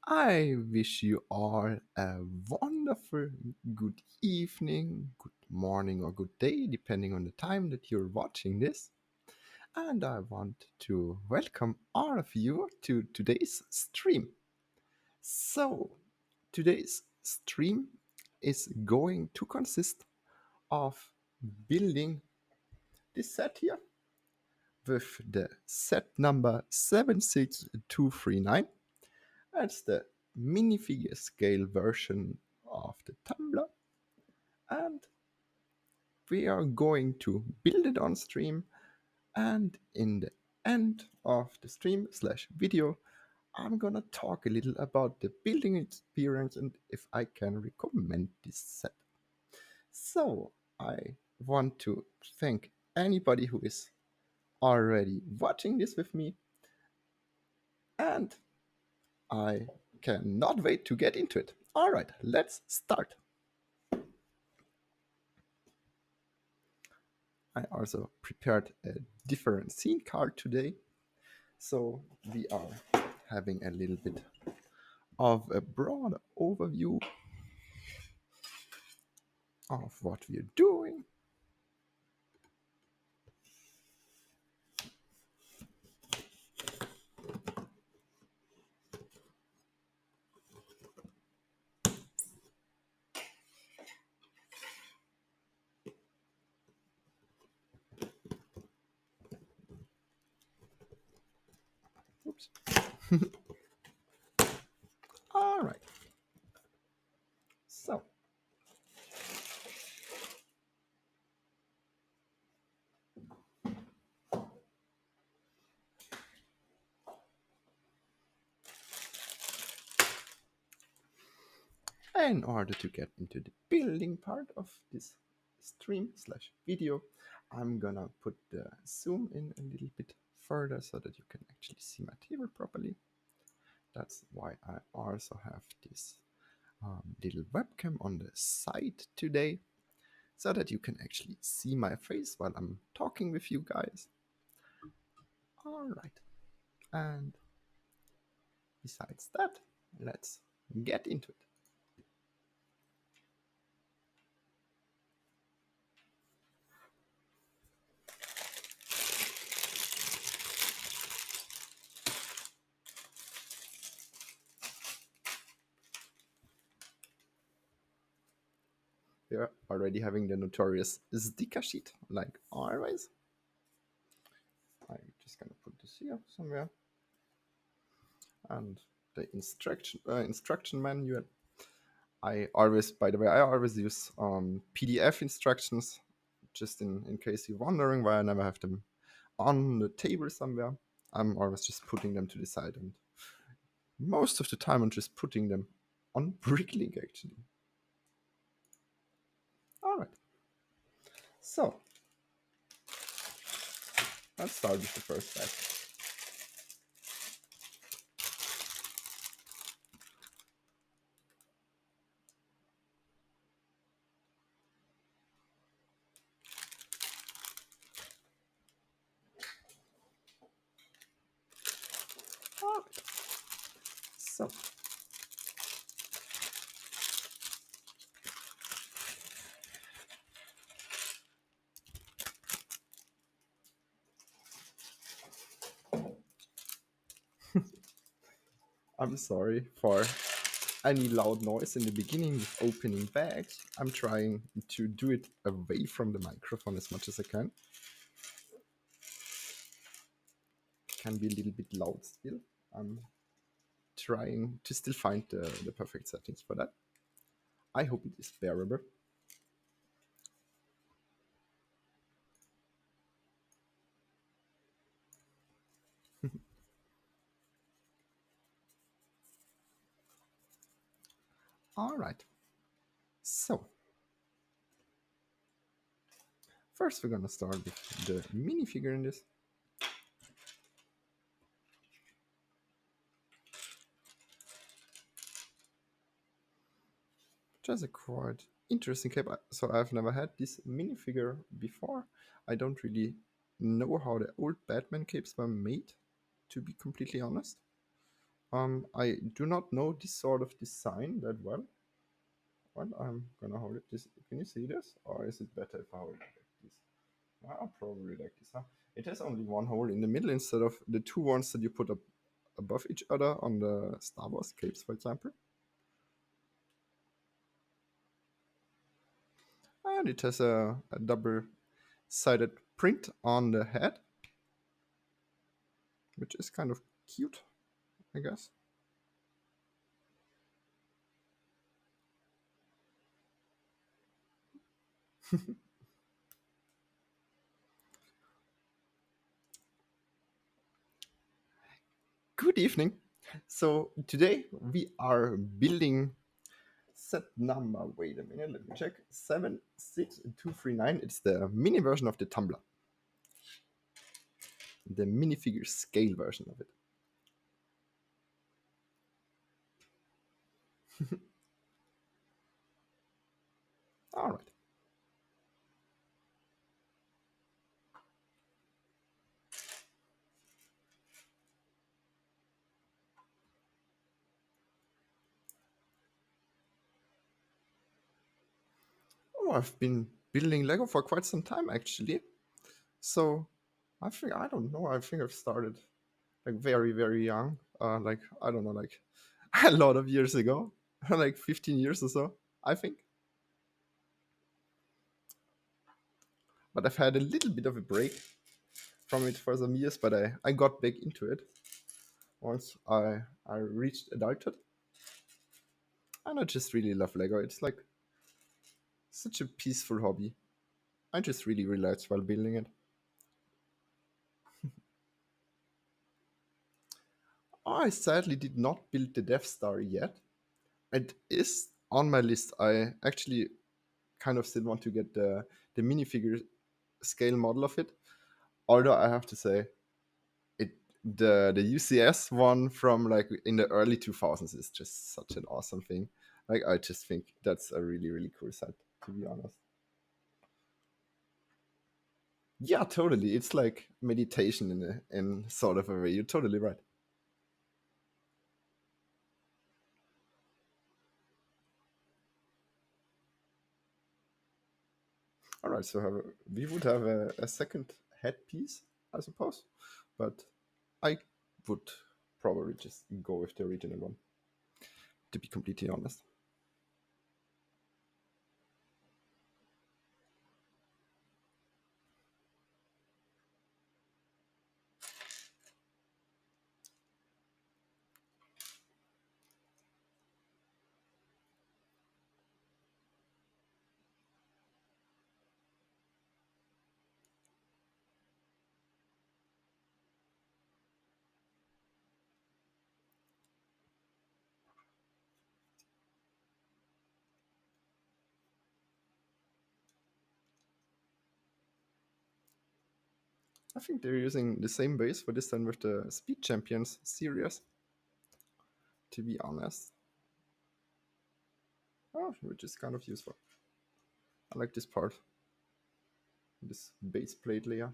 I wish you all a wonderful good evening, good morning, or good day, depending on the time that you're watching this. And I want to welcome all of you to today's stream. So, today's stream is going to consist of building this set here with the set number 76239. That's the minifigure scale version of the Tumbler, and we are going to build it on stream. And in the end of the stream slash video, I'm gonna talk a little about the building experience and if I can recommend this set. So I want to thank anybody who is already watching this with me, and I cannot wait to get into it. All right, let's start. I also prepared a different scene card today, so we are having a little bit of a broad overview of what we're doing. Oops. All right. So, in order to get into the building part of this stream slash video, I'm gonna put the zoom in a little bit further so that you can actually see my table properly. That's why I also have this little webcam on the side today, so that you can actually see my face while I'm talking with you guys. All right. And besides that, let's get into it. We're already having the notorious sticker sheet, like always. I'm just gonna put this here somewhere. And the instruction manual. I always, by the way, I always use PDF instructions, just in case you're wondering why I never have them on the table somewhere. I'm always just putting them to the side, and most of the time I'm just putting them on Bricklink actually. All right. So let's start with the first step. All right. So I'm sorry for any loud noise in the beginning with opening bags. I'm trying to do it away from the microphone as much as I can. Can be a little bit loud still. I'm trying to still find the perfect settings for that. I hope it is bearable. All right. So first we're gonna start with the minifigure in this. Just a quite interesting cape. So I've never had this minifigure before. I don't really know how the old Batman capes were made, to be completely honest. I do not know this sort of design that well. Well, I'm gonna hold it. This, can you see this? Or is it better if I hold it like this? Ah, probably like this, huh? It has only one hole in the middle instead of the two ones that you put up above each other on the Star Wars capes, for example. And it has a double-sided print on the head, which is kind of cute, I guess. Good evening. So today we are building set number. Wait a minute, let me check. 76239. It's the mini version of the Tumbler, the minifigure scale version of it. All right. Oh, I've been building Lego for quite some time actually. So I don't know. I think I've started like very very young. Like I don't know, like a lot of years ago, like 15 years or so, I think. But I've had a little bit of a break from it for some years. But I got back into it once I reached adulthood, and I just really love Lego. It's like such a peaceful hobby. I just really relax while building it. I sadly did not build the Death Star yet. It is on my list. I actually kind of still want to get the minifigure scale model of it. Although I have to say, it the UCS one from like in the early 2000s is just such an awesome thing. Like I just think that's a really really cool set, to be honest. Yeah, totally. It's like meditation in sort of a way. You're totally right. All right, so we would have a second headpiece, I suppose, but I would probably just go with the original one, to be completely honest. I think they're using the same base for this time with the Speed Champions series, to be honest. Oh, which is kind of useful. I like this part, this base plate layer.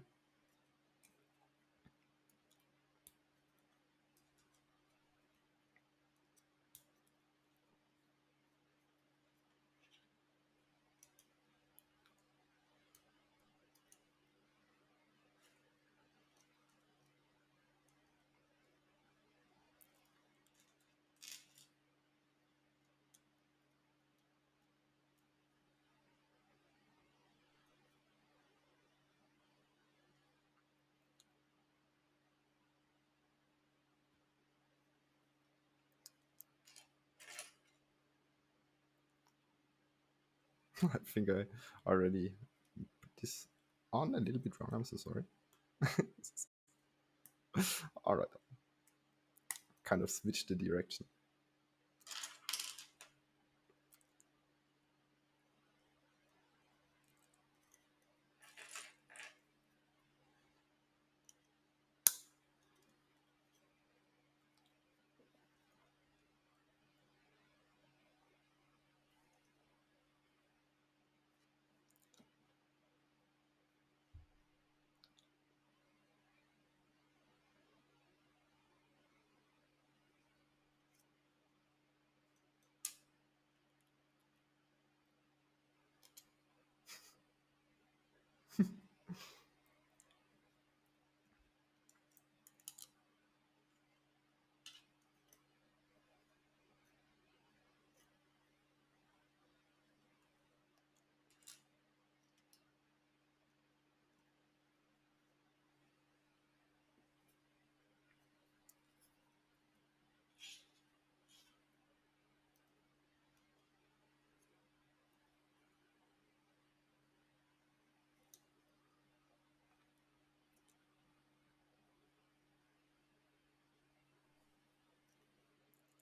I think I already put this on a little bit wrong. I'm so sorry. All right, kind of switch the direction.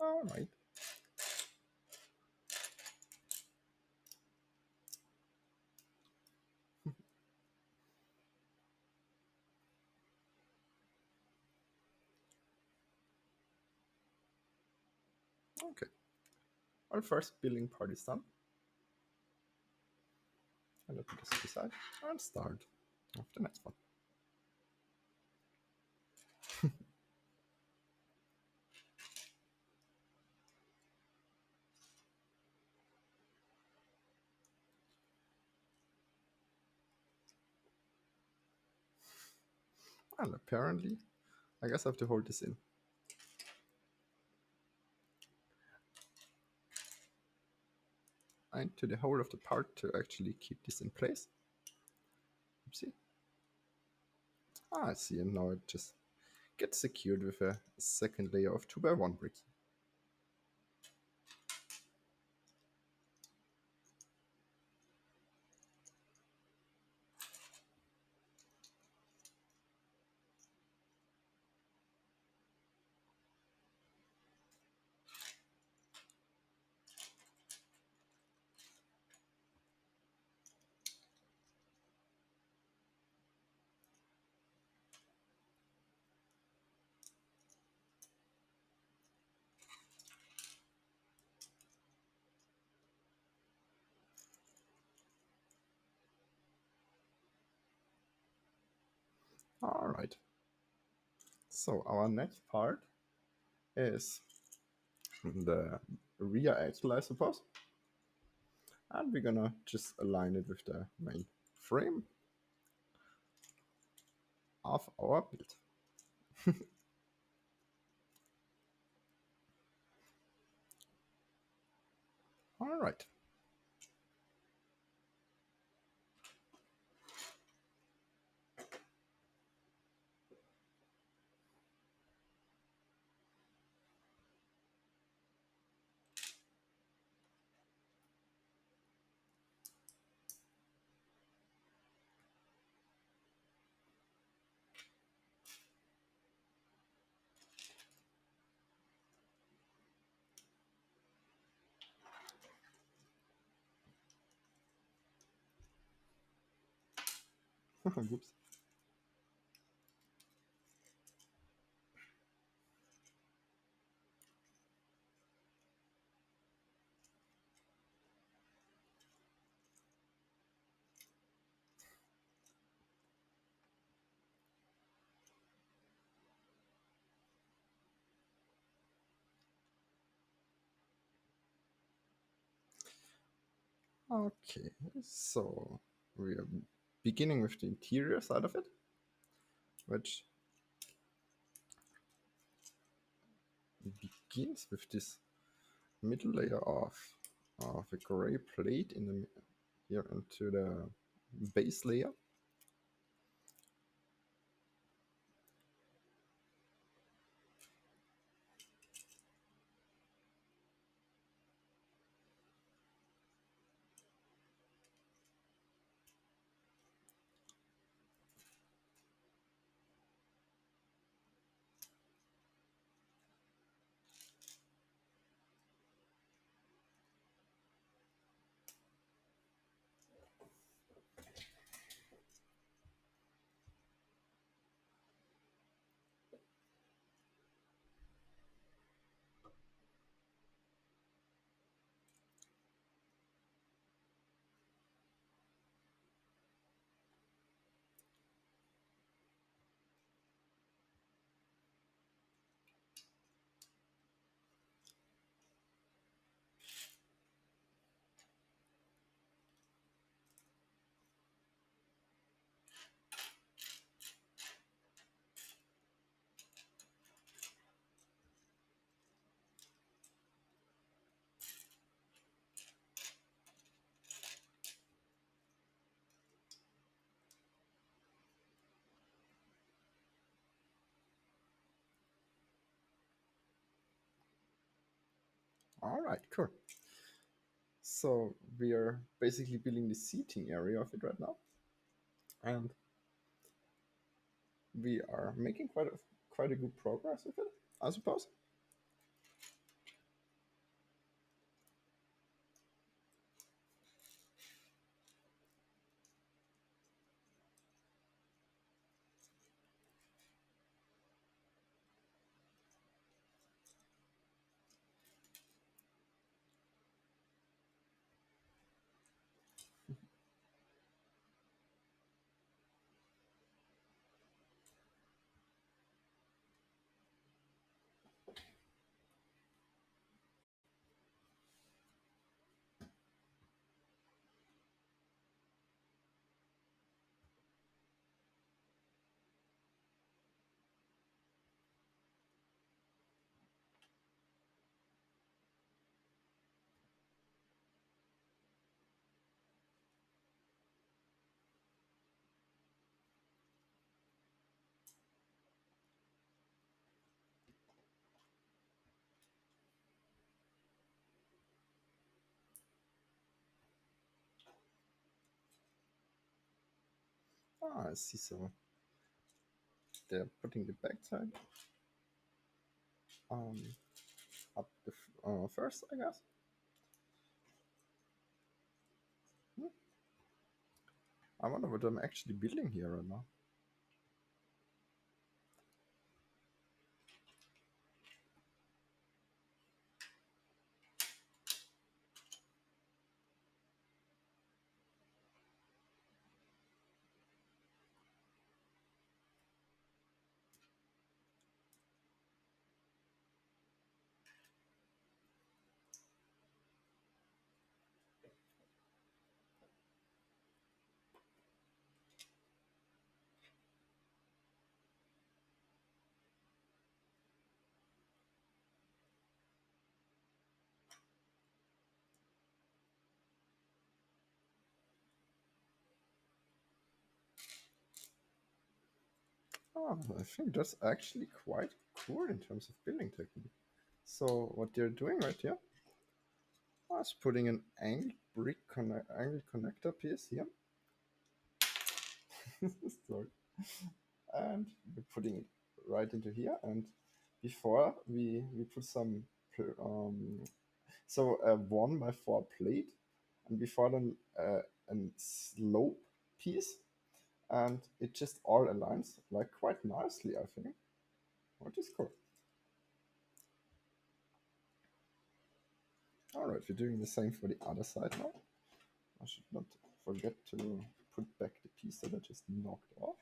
All right. Okay. Our first building part is done. And let me just decide and start of the next one. And apparently, I guess I have to hold this in. And to the whole of the part to actually keep this in place. Oopsie. I see, and now it just gets secured with a second layer of 2x1 bricks. Alright. So our next part is the rear axle, I suppose. And we're gonna just align it with the main frame of our build. Alright. Whoops. Okay, so we are beginning with the interior side of it, which begins with this middle layer of a gray plate in the here into the base layer. All right, cool. So we are basically building the seating area of it right now, and we are making quite a good progress with it, I suppose. Ah, I see. So they're putting the backside um, up the first, I guess. Hmm. I wonder what I'm actually building here right now. Oh, I think that's actually quite cool in terms of building technique. So what they're doing right here is putting an angled angled connector piece here. Sorry. And we're putting it right into here. And before we put some so a 1x4 plate, and before then a slope piece, and it just all aligns like quite nicely, I think. What is cool. All right, we're doing the same for the other side now. I should not forget to put back the piece that I just knocked off.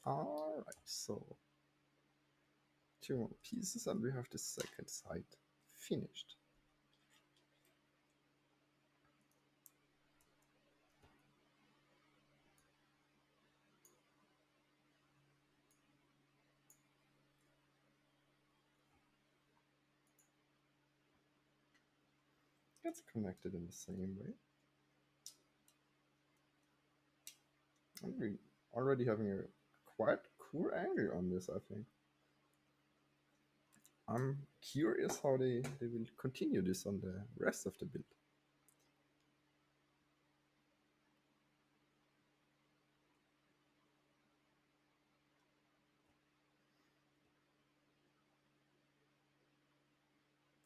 All right, so 2 more pieces, and we have the second side finished. It's connected in the same way. And we already having a quite cool angle on this, I think. I'm curious how they will continue this on the rest of the build.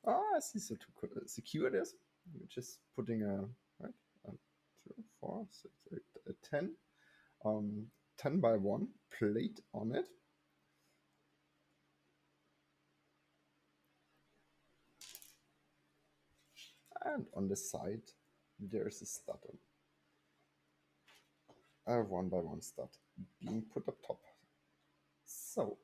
Ah, I see. So to secure this, we're just putting a right, a 2, 4, 6, 8, a 10, 10 by 1 plate on it. And on the side, there's a stud, a 1 by 1 stud being put up top. So,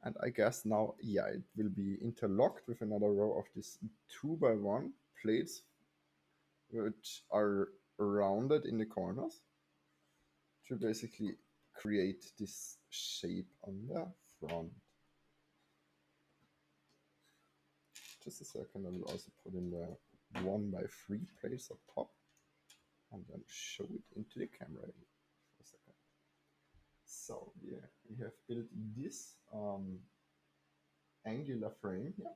and I guess now, yeah, it will be interlocked with another row of these 2 by 1 plates, which are rounded in the corners to basically create this shape on the front. Just a second, I will also put in the 1 by 3 plates up top and then show it into the camera for a second. So yeah, we have built this angular frame here,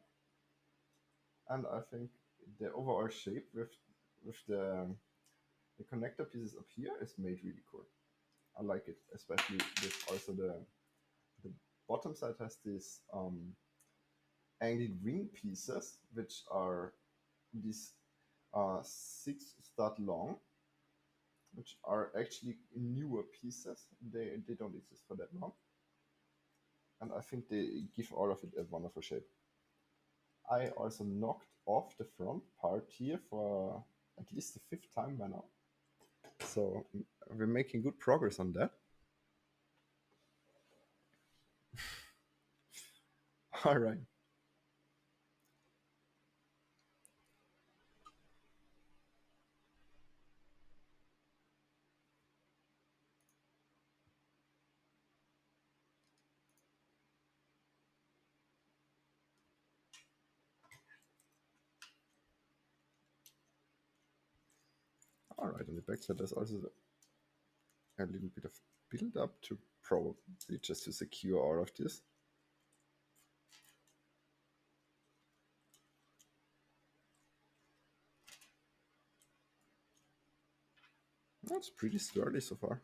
and I think the overall shape with the connector pieces up here is made really cool. I like it, especially with also the bottom side has these angled wing pieces, which are these 6 stud long, which are actually newer pieces. They don't exist for that long, and I think they give all of it a wonderful shape. I also knocked off the front part here for at least the 5th time by now, so we're making good progress on that. All right. All right, on the backside there's also a little bit of build up to probably just to secure all of this. That's pretty sturdy so far.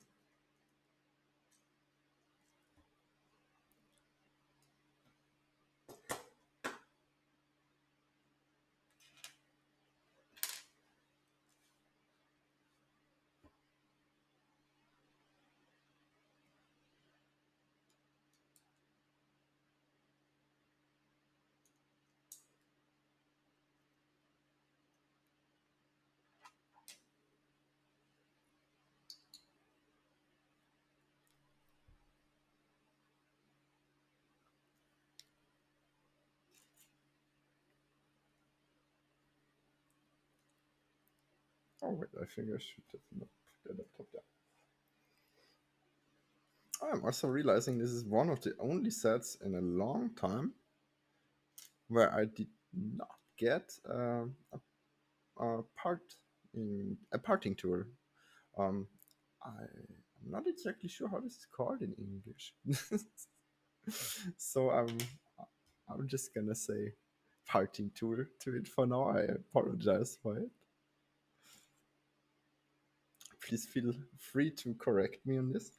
Oh wait, I think I should have not put that up top there. I'm also realizing this is one of the only sets in a long time where I did not get a parting tool. Um, I'm not exactly sure how this is called in English, so I'm just gonna say parting tool to it for now. I apologize for it. Please feel free to correct me on this.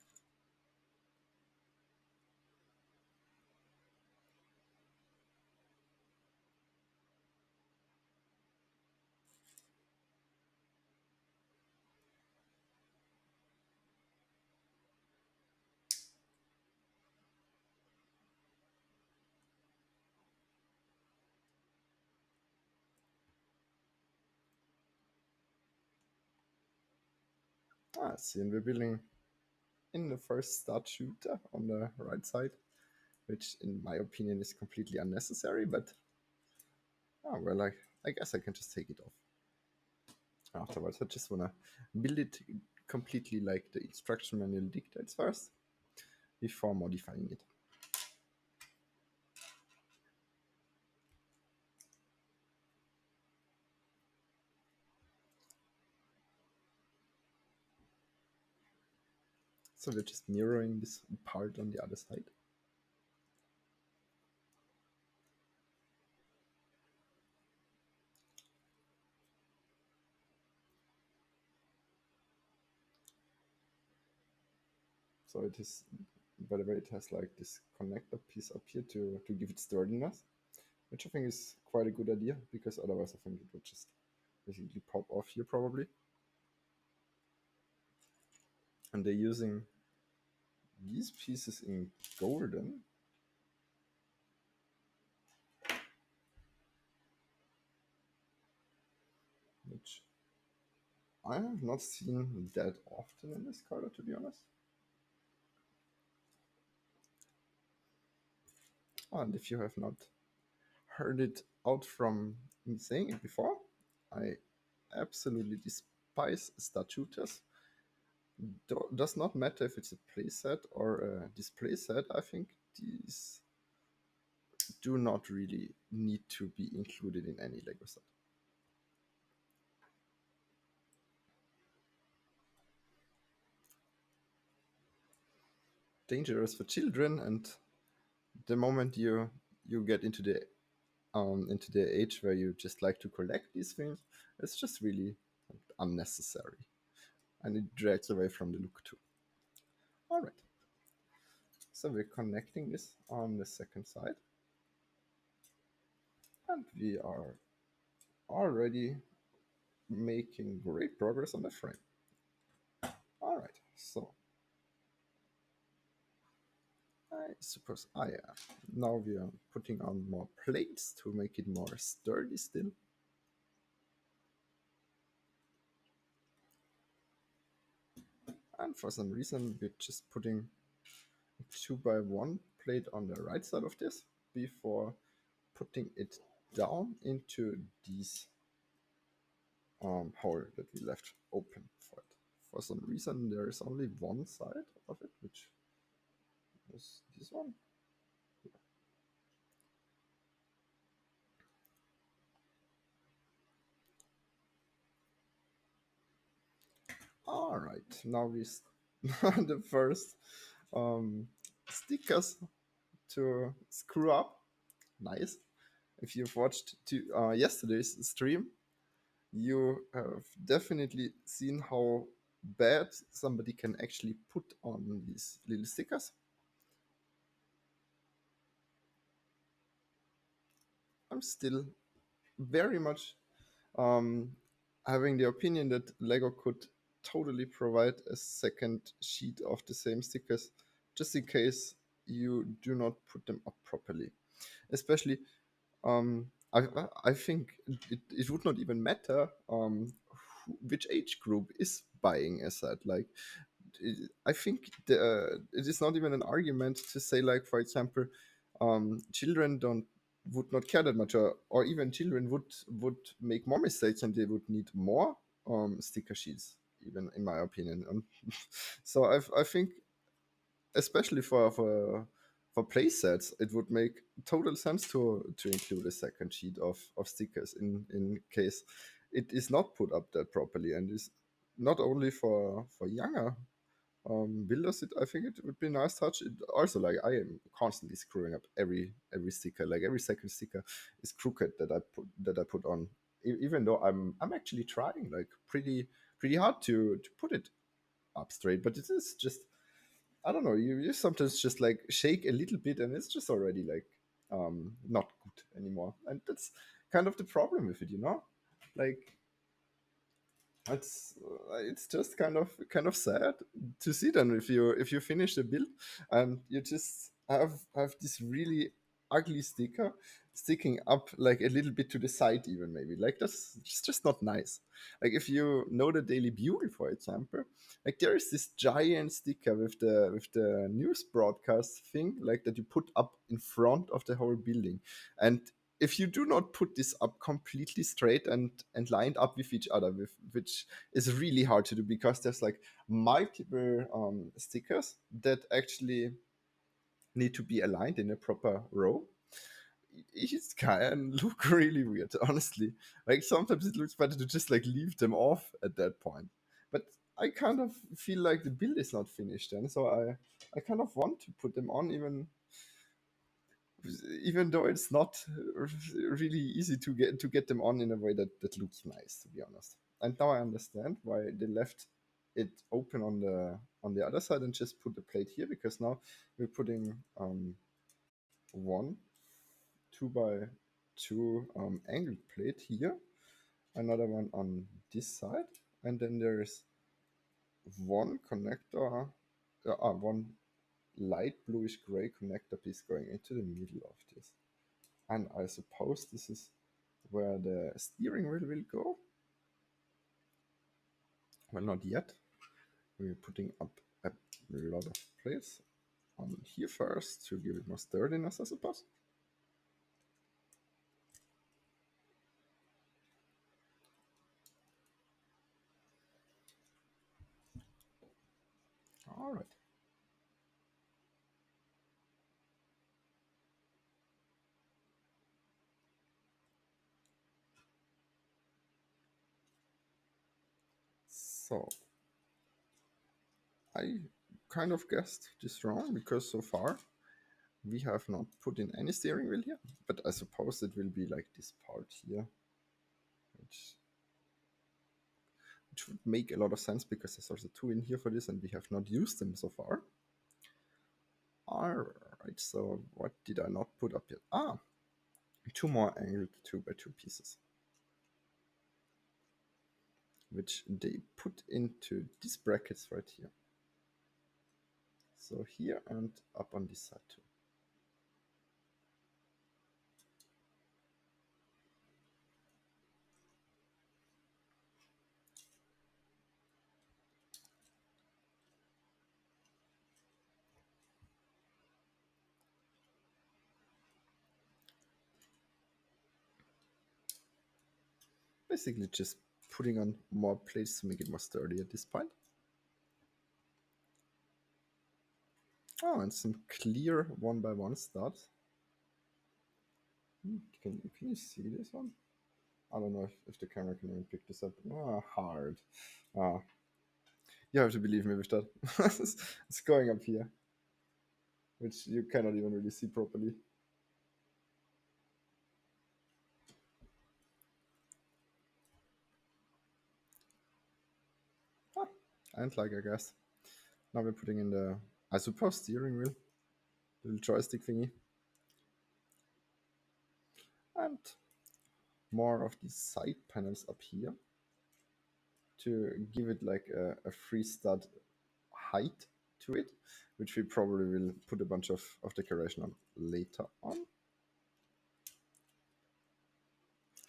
See, and we're building in the first start shooter on the right side, which in my opinion is completely unnecessary, but oh, well, I guess I can just take it off afterwards. I just want to build it completely like the instruction manual dictates first before modifying it. So we're just mirroring this part on the other side. So it is, by the way, it has like this connector piece up here to give it sturdiness, which I think is quite a good idea, because otherwise I think it would just basically pop off here probably. And they're using these pieces in golden, which I have not seen that often in this color, to be honest. And if you have not heard it out from me saying it before, I absolutely despise stud shooters. Does not matter if it's a playset or a display set. I think these do not really need to be included in any Lego set. Dangerous for children, and the moment you get into the age where you just like to collect these things, it's just really unnecessary, and it drags away from the look too. All right, so we're connecting this on the second side, and we are already making great progress on the frame. All right, so I suppose, yeah. Now we are putting on more plates to make it more sturdy still. And for some reason, we're just putting 2x1 plate on the right side of this before putting it down into these hole that we left open for it. For some reason, there is only one side of it, which is this one. All right, now we the first um, stickers to screw up. Nice. If you've watched yesterday's stream, you have definitely seen how bad somebody can actually put on these little stickers. I'm still very much um, having the opinion that Lego could totally provide a second sheet of the same stickers just in case you do not put them up properly. Especially, I think it would not even matter which age group is buying a set. Like, I think it is not even an argument to say, like, for example, children don't would not care that much, or even children would make more mistakes and they would need more sticker sheets, even in my opinion. So I think, especially for play sets, it would make total sense to include a second sheet of stickers in case it is not put up that properly, and is not only for younger builders. I think it would be a nice touch. It also, like, I am constantly screwing up every sticker. Like, every second sticker is crooked that I put on, even though I'm actually trying, like, pretty hard to put it up straight. But it is just, I don't know. You sometimes just, like, shake a little bit and it's just already, like, not good anymore. And that's kind of the problem with it. Like, it's just kind of sad to see then if you finish the build and you just have this really ugly sticker sticking up, like, a little bit to the side, even, maybe. Like, that's just not nice. Like, if you know the Daily Bugle, for example, like, there is this giant sticker with the news broadcast thing, like, that you put up in front of the whole building. And if you do not put this up completely straight and lined up with each other, which is really hard to do because there's, like, multiple stickers that actually need to be aligned in a proper row, it can look really weird, honestly. Like, sometimes it looks better to just, like, leave them off at that point. But I kind of feel like the build is not finished then, so I kind of want to put them on, even though it's not really easy to get them on in a way that looks nice, to be honest. And now I understand why they left it open on the other side and just put the plate here, because now we're putting one 2x2 angled plate here, another one on this side, and then there's one connector, one light bluish gray connector piece going into the middle of this. And I suppose this is where the steering wheel will go. Well, not yet. We're putting up a lot of plates on here first to give it more sturdiness, I suppose. All right. So I kind of guessed this wrong, because so far we have not put in any steering wheel here, but I suppose it will be like this part here, which would make a lot of sense because there's also two in here for this and we have not used them so far. Alright, so what did I not put up yet? Two more angled 2x2 pieces. which they put into these brackets right here. So here and up on this side too. Basically just putting on more plates to make it more sturdy at this point. Oh, and some clear 1x1 studs. Can you see this one? I don't know if the camera can even pick this up. Hard. You have to believe me with that. It's going up here, which you cannot even really see properly. And like, I guess, now we're putting in the, I suppose, steering wheel, little joystick thingy. And more of these side panels up here to give it like a free stud height to it, which we probably will put a bunch of decoration on later on.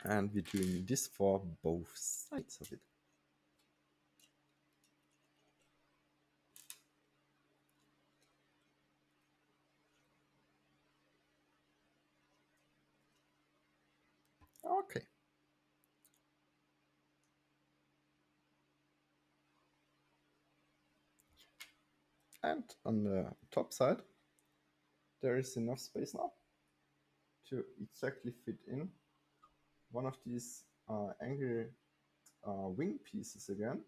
And we're doing this for both sides of it. Okay. And on the top side, there is enough space now to exactly fit in one of these angle wing pieces again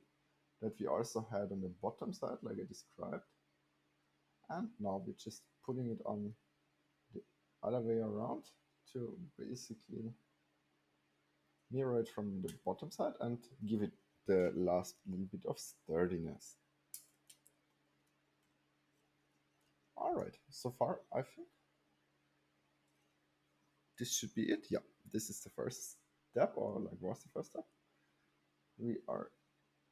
that we also had on the bottom side, like I described. And now we're just putting it on the other way around to basically mirror it from the bottom side and give it the last little bit of sturdiness. Alright, so far I think this should be it. Yeah, this is the first step, or like was the first step. We are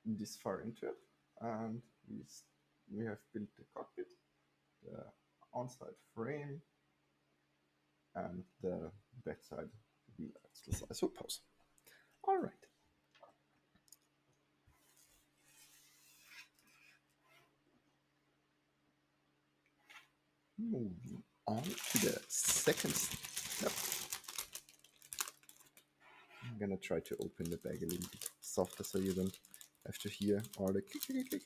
this far into it, and we have built the cockpit, the on-side frame, and the backside wheel axles, I suppose. Alright. Moving on to the second step. I'm gonna try to open the bag a little bit softer so you don't have to hear all the click, click, click.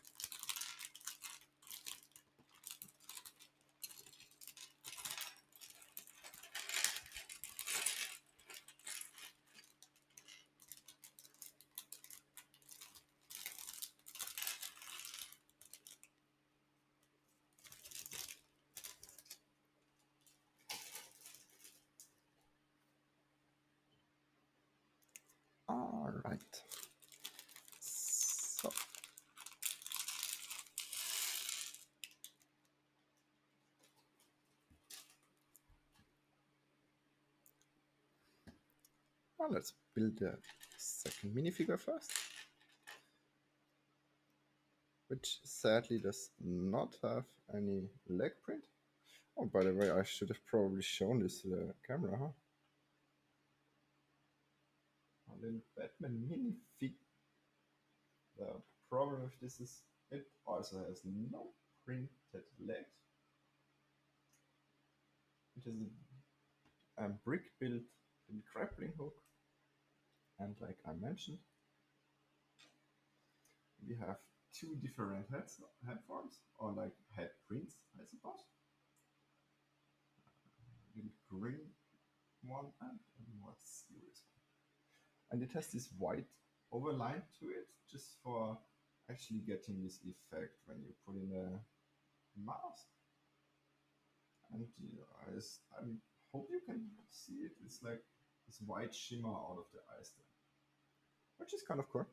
All right. So now let's build the second minifigure first, which sadly does not have any leg print. Oh, by the way, I should have probably shown this to the camera, huh? A little Batman minifig. The problem with this is it also has no printed legs. It is a brick built grappling hook, and like I mentioned, we have two different head forms, or like head prints, I suppose. A green one and a more serious one. And it has this white overline to it, just for actually getting this effect when you put in a mask. And I hope you can see it. It's like this white shimmer out of the eyes there, which is kind of cool.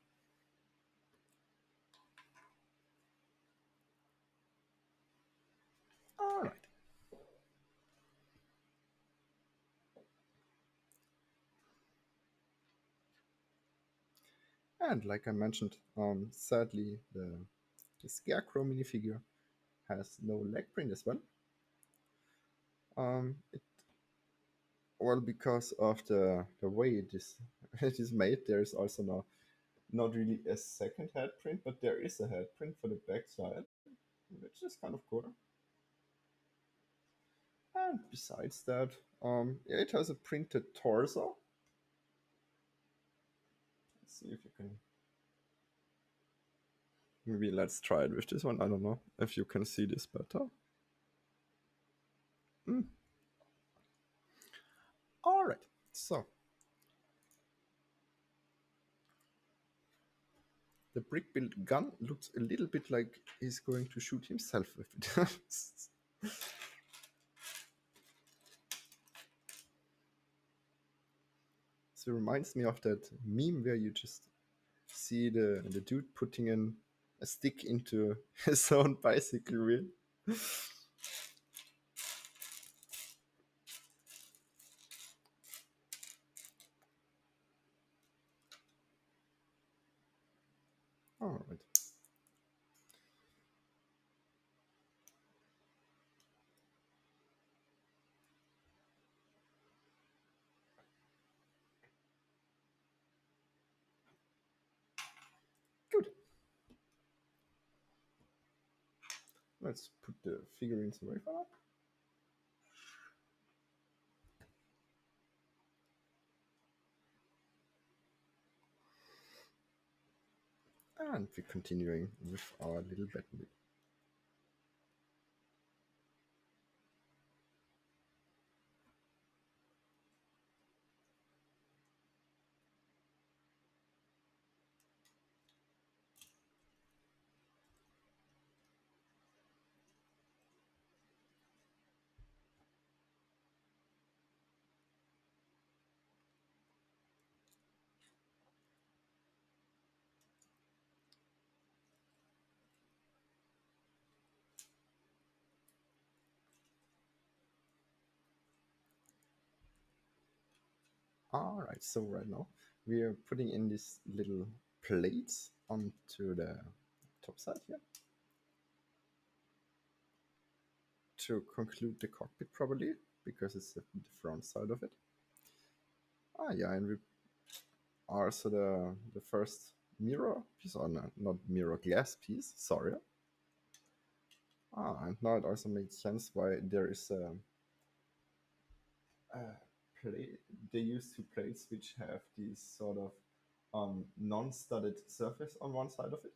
All right. And like I mentioned, sadly, the Scarecrow minifigure has no leg print as well. It, well, because of the way it is it is made, there is also not really a second head print, but there is a head print for the back side, which is kind of cool. And besides that, yeah, it has a printed torso. Let's see if you can. Maybe let's try it with this one. I don't know if you can see this better. Mm. All right. So the brick built gun looks a little bit like he's going to shoot himself with it. So it reminds me of that meme where you just see the dude putting in a stick into his own bicycle wheel. All right. Good. Let's put the figurines away for now. And we're continuing with our little Batmobile. All right, so right now we are putting in these little plates onto the top side here to conclude the cockpit probably, because it's the front side of it. Ah, yeah, and we also the first mirror piece, or no, not mirror, glass piece, sorry. Ah, and now it also makes sense why there is a plate. They use two plates which have these sort of non-studded surface on one side of it.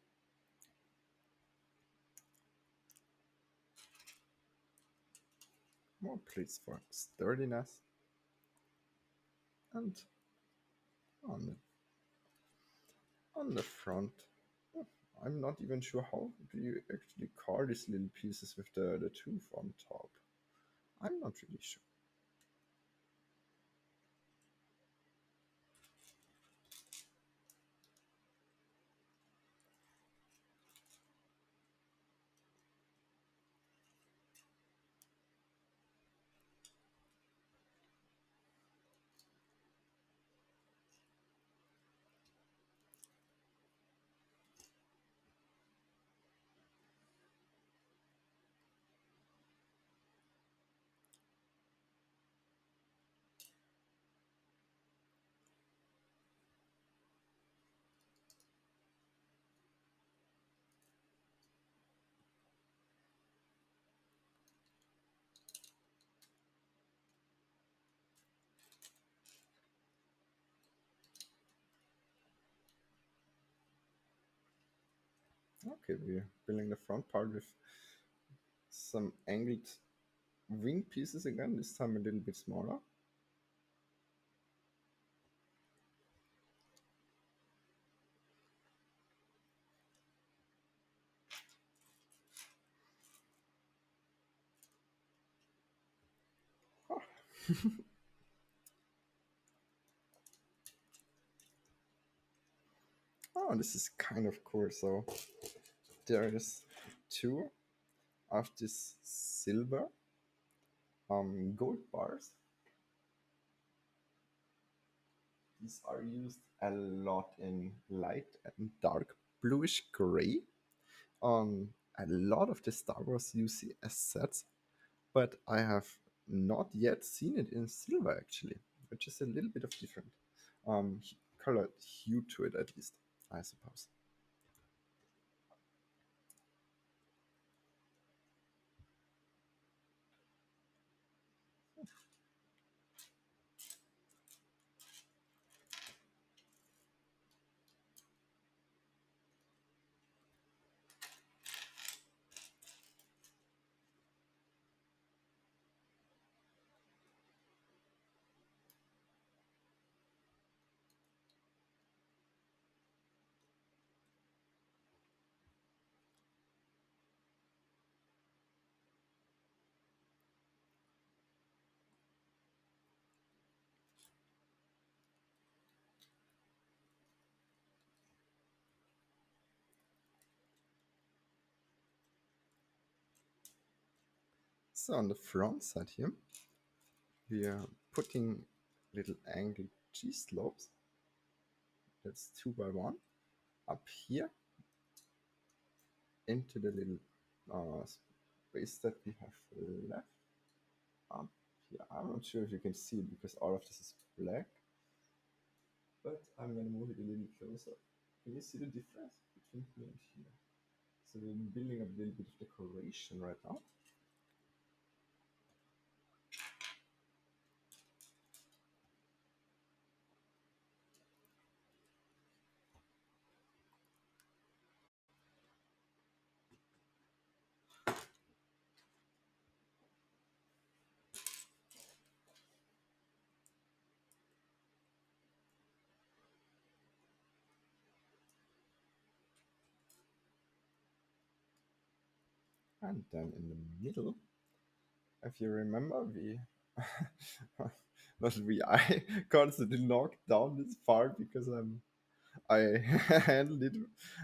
More plates for sturdiness. And on on the front, oh, I'm not even sure how do you actually call these little pieces with the tooth on top. I'm not really sure. Okay, we're building the front part with some angled wing pieces again, this time a little bit smaller. Oh. Oh, this is kind of cool. So there is two of this silver gold bars. These are used a lot in light and dark bluish gray on a lot of the Star Wars UC sets, but I have not yet seen it in silver actually, which is a little bit of different colored hue to it at least, I suppose. So on the front side here, we are putting little angled G-slopes. That's 2 by 1 up here into the little space that we have left up here. I'm not sure if you can see it because all of this is black, but I'm gonna move it a little closer. Can you see the difference between here and here? So we're building up a little bit of decoration right now. And then in the middle, if you remember, we not we I constantly knocked down this part because I handled it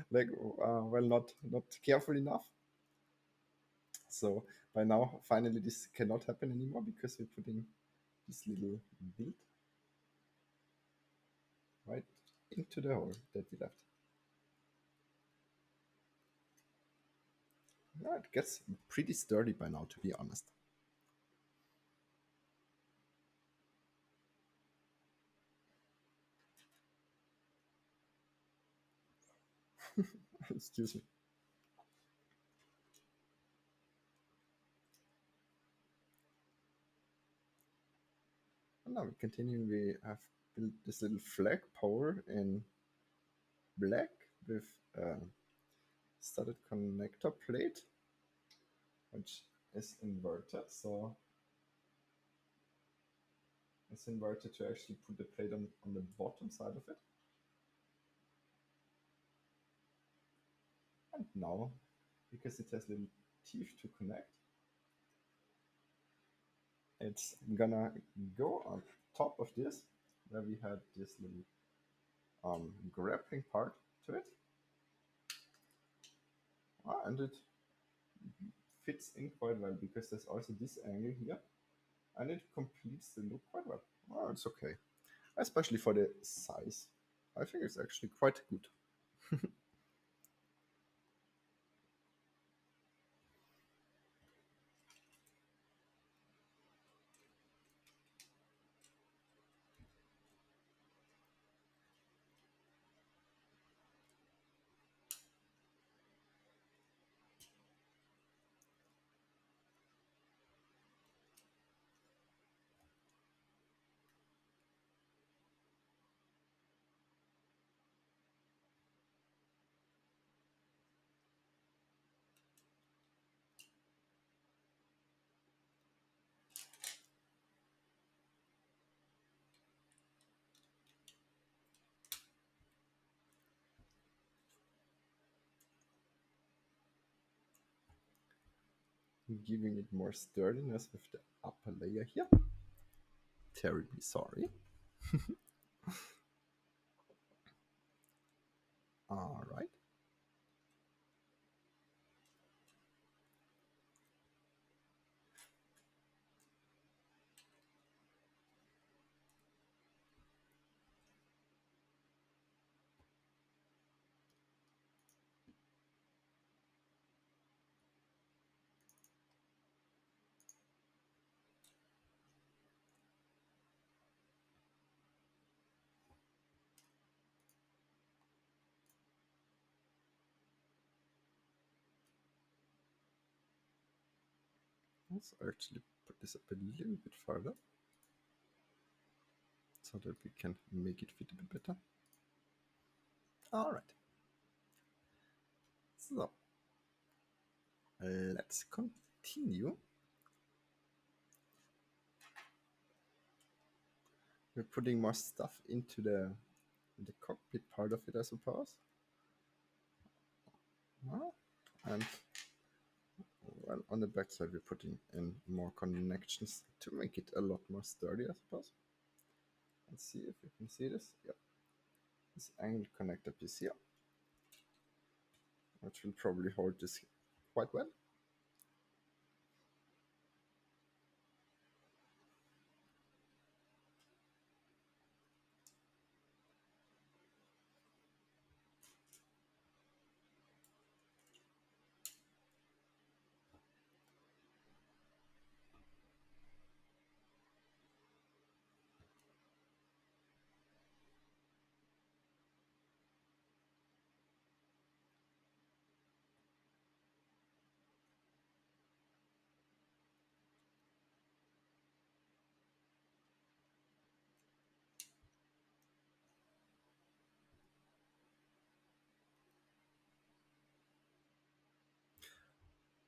like well not careful enough. So by now finally this cannot happen anymore because we're putting this little build right into the hole that we left. Yeah, it gets pretty sturdy by now, to be honest. Excuse me. And now we continue. We have built this little flag pole in black with a studded connector plate, which is inverted. So it's inverted to actually put the plate on the bottom side of it. And now, because it has little teeth to connect, it's gonna go on top of this, where we had this little grappling part to it. And it fits in quite well because there's also this angle here, and it completes the look quite well. It's okay, especially for the size. I think it's actually quite good. Giving it more sturdiness with the upper layer here. Terribly sorry. All right. Let's actually put this up a little bit further so that we can make it fit a bit better. All right. So let's continue. We're putting more stuff into the cockpit part of it, I suppose. And well, on the back side, we're putting in more connections to make it a lot more sturdy, I suppose. Let's see if you can see this. Yep. This angled connector piece here, which will probably hold this quite well.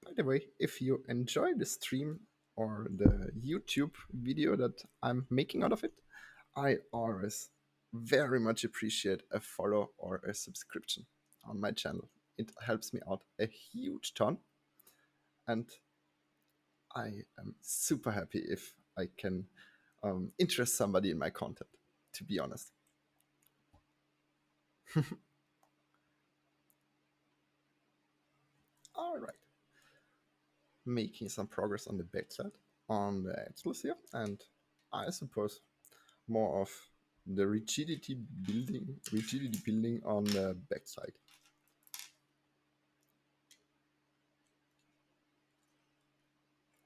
By the way, if you enjoy the stream or the YouTube video that I'm making out of it, I always very much appreciate a follow or a subscription on my channel. It helps me out a huge ton, and I am super happy if I can interest somebody in my content, to be honest. All right. Making some progress on the backside, on the axles here, and I suppose more of the rigidity building on the backside.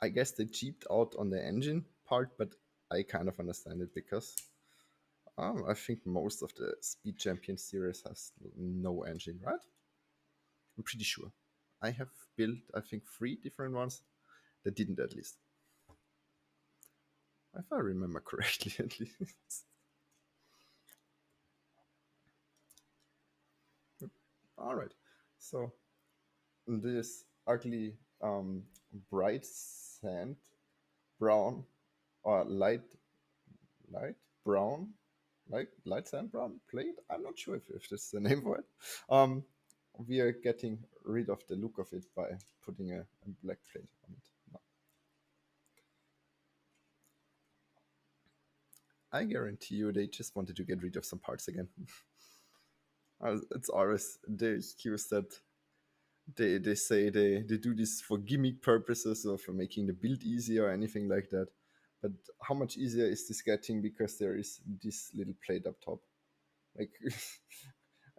I guess they cheaped out on the engine part, but I kind of understand it because I think most of the Speed Champion series has no engine, right? I'm pretty sure. I have built, I think, 3 different ones that didn't, at least. If I remember correctly, at least. All right. So this ugly bright sand brown or light brown light sand brown plate. I'm not sure if this is the name for it. We are getting rid of the look of it by putting a black plate on it. No. I guarantee you they just wanted to get rid of some parts again. It's always the excuse that they say they do this for gimmick purposes or for making the build easier or anything like that. But how much easier is this getting because there is this little plate up top? Like,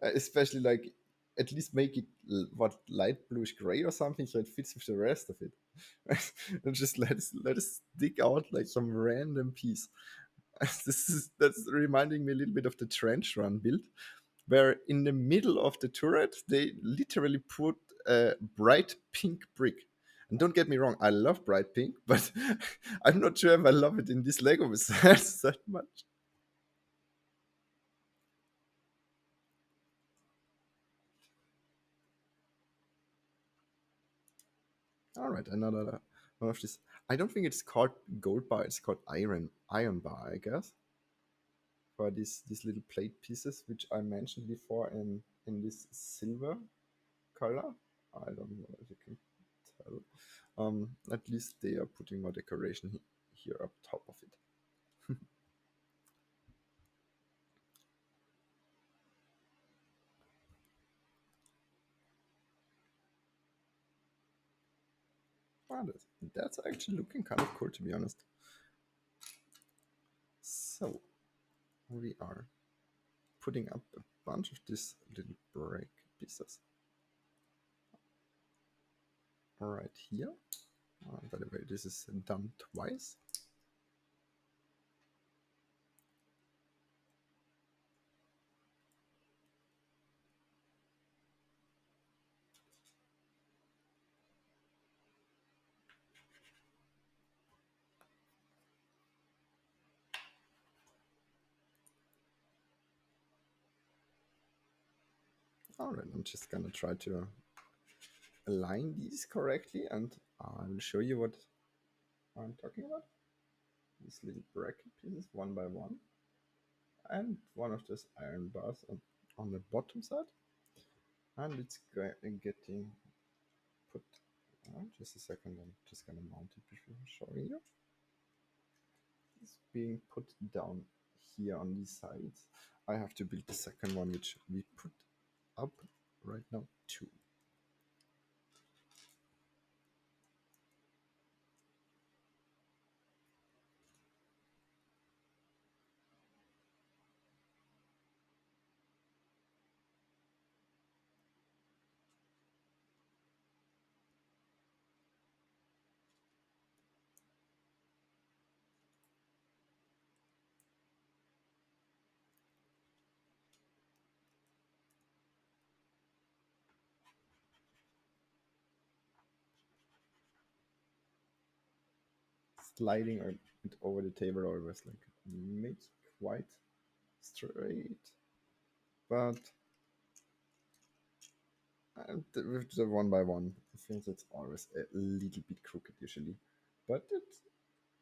especially like at least make it what light bluish gray or something so it fits with the rest of it. And just let us stick out like some random piece. That's reminding me a little bit of the trench run build, where in the middle of the turret they literally put a bright pink brick. And don't get me wrong, I love bright pink, but I'm not sure if I love it in this Lego set that much. All right, another one of this. I don't think it's called gold bar. It's called iron bar, I guess. For these little plate pieces, which I mentioned before in this silver color. I don't know if you can tell. At least they are putting more decoration here up top of it. Ah, that's actually looking kind of cool, to be honest. So we are putting up a bunch of these little break pieces right here. By the way, this is done twice. Alright, I'm just gonna try to align these correctly, and I will show you what I'm talking about. These little bracket pieces one by one, and one of those iron bars on the bottom side, and it's getting put. Just a second, I'm just gonna mount it before showing you. It's being put down here on these sides. I have to build the second one, which we put up right now too. Sliding it over the table always like make quite straight, but with the one by one, I think it's always a little bit crooked usually, but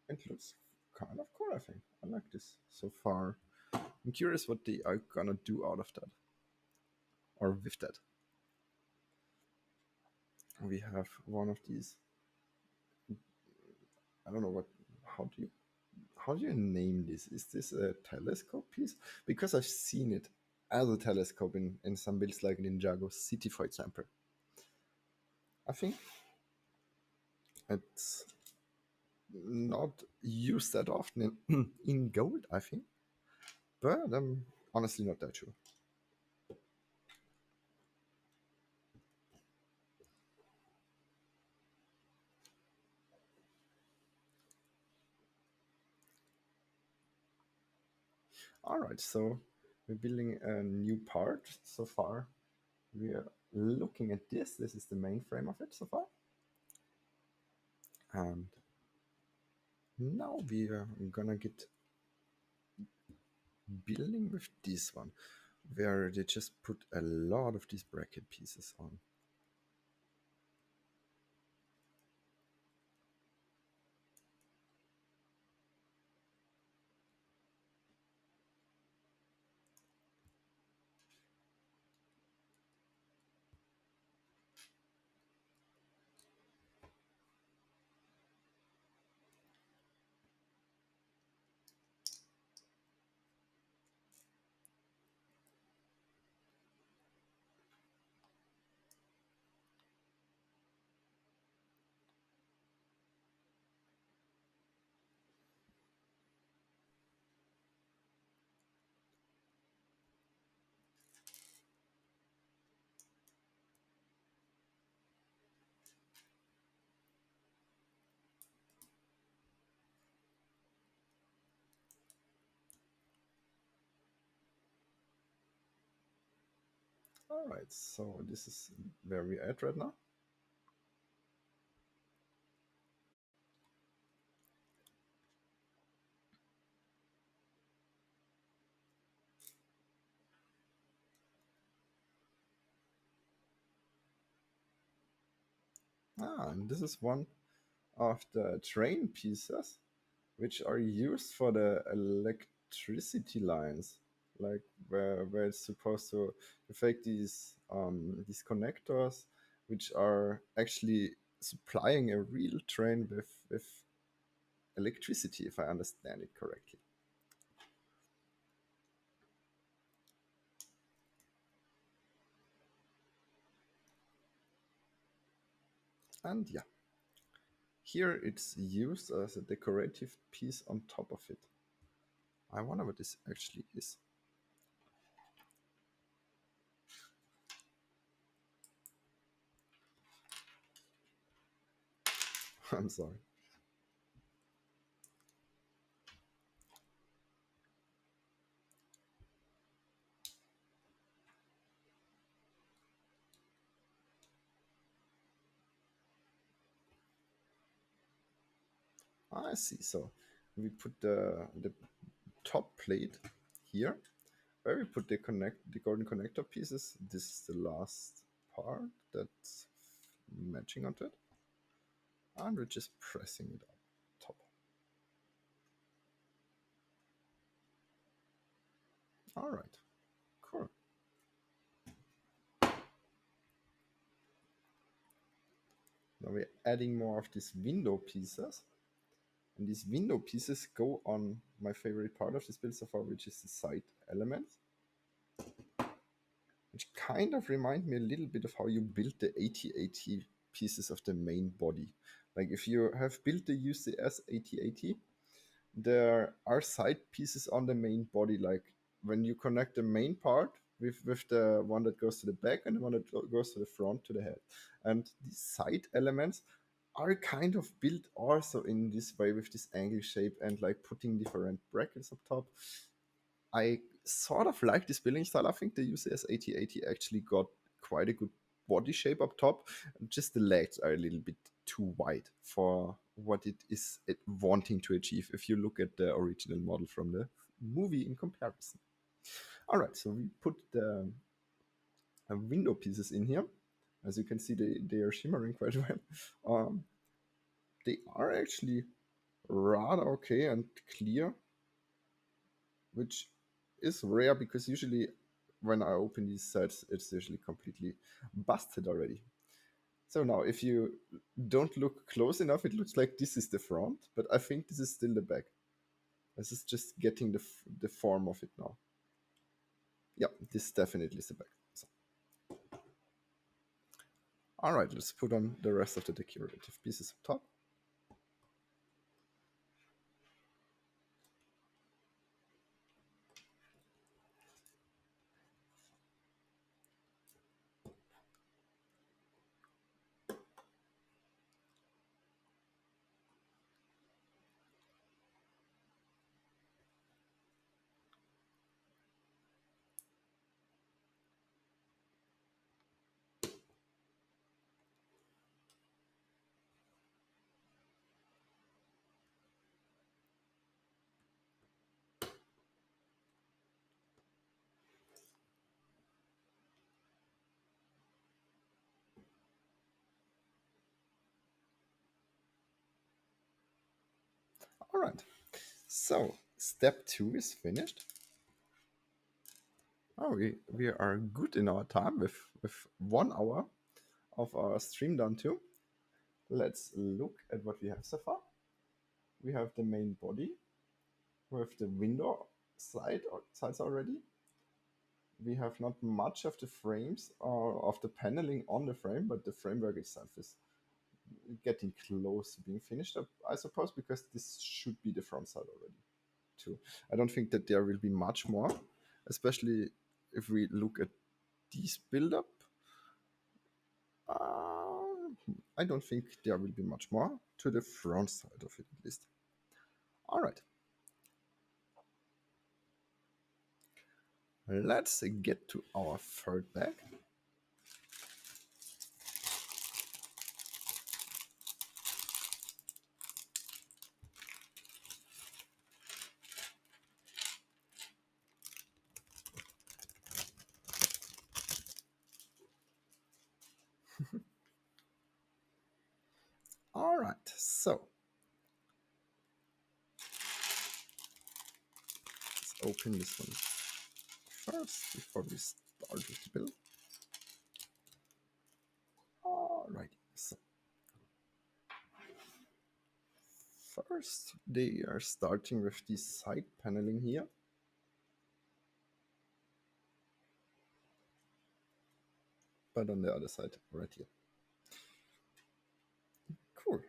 it looks kind of cool. I think I like this so far. I'm curious what they are gonna do out of that or with that. We have one of these. I don't know how do you name this? Is this a telescope piece? Because I've seen it as a telescope in some builds like Ninjago City, for example. I think it's not used that often in gold, I think. But I'm honestly not that sure. Alright, so we're building a new part so far. We are looking at this. This is the main frame of it so far. And now we are gonna get building with this one, where they just put a lot of these bracket pieces on. Alright, so this is where we're at right now. And this is one of the train pieces which are used for the electricity lines, like where it's supposed to affect these connectors, which are actually supplying a real train with electricity, if I understand it correctly. And yeah, here it's used as a decorative piece on top of it. I wonder what this actually is. I'm sorry. I see. So we put the top plate here, where we put the golden connector pieces, this is the last part that's matching onto it. And we're just pressing it up top. All right, cool. Now we're adding more of these window pieces. And these window pieces go on my favorite part of this build so far, which is the side elements. Which kind of remind me a little bit of how you build the AT-AT pieces of the main body. Like if you have built the UCS AT-AT, there are side pieces on the main body, like when you connect the main part with the one that goes to the back and the one that goes to the front to the head. And these side elements are kind of built also in this way with this angle shape and like putting different brackets up top. I sort of like this building style. I think the UCS AT-AT actually got quite a good body shape up top. Just the legs are a little bit too wide for what it is wanting to achieve if you look at the original model from the movie in comparison. All right, so we put the window pieces in here. As you can see, they are shimmering quite well. They are actually rather okay and clear, which is rare because usually when I open these sets, it's usually completely busted already. So now, if you don't look close enough, it looks like this is the front, but I think this is still the back. This is just getting the form of it now. Yeah, this definitely is the back. So. All right, let's put on the rest of the decorative pieces up top. All right, so step 2 is finished. Oh, we are good in our time with 1 hour of our stream done too. Let's look at what we have so far. We have the main body with the window sides already. We have not much of the frames or of the paneling on the frame, but the framework itself is getting close to being finished up, I suppose, because this should be the front side already too. I don't think that there will be much more, especially if we look at these build up. I don't think there will be much more to the front side of it, at least. All right. Let's get to our third bag. All right, so let's open this one first before we start with the build. Alrighty, so first they are starting with the side paneling here. But on the other side, right here. Cool.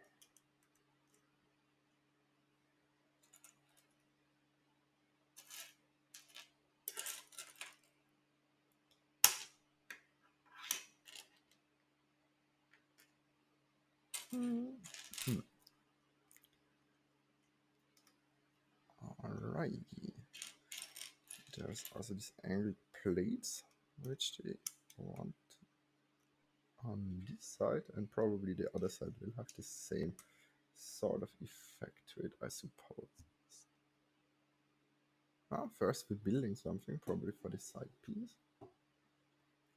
Alrighty. There's also these angled plates, which they want on this side, and probably the other side will have the same sort of effect to it, I suppose. First we're building something, probably for the side piece.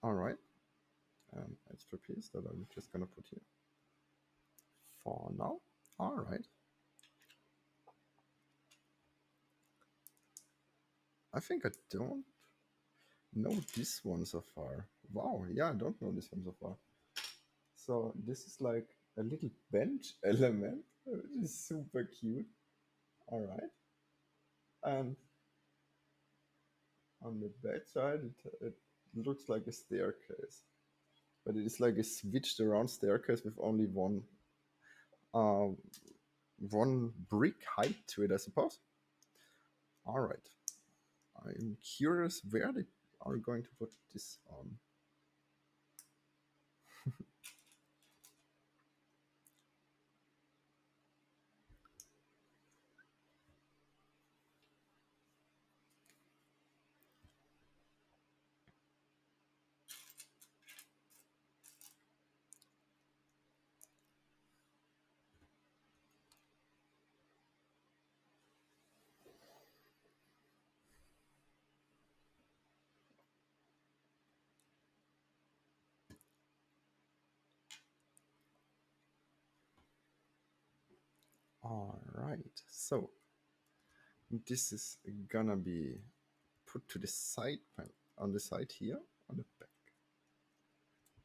Alright. Extra piece that I'm just gonna put here. For now. Alright. I think I don't know this one so far. Wow, yeah, I don't know this one so far. So this is like a little bench element, which is super cute. Alright. And on the back side, it looks like a staircase. But it is like a switched around staircase with only uh, one brick height to it, I suppose. Alright. I'm curious where they are going to put this on. Alright, so this is gonna be put to the side on the side here on the back.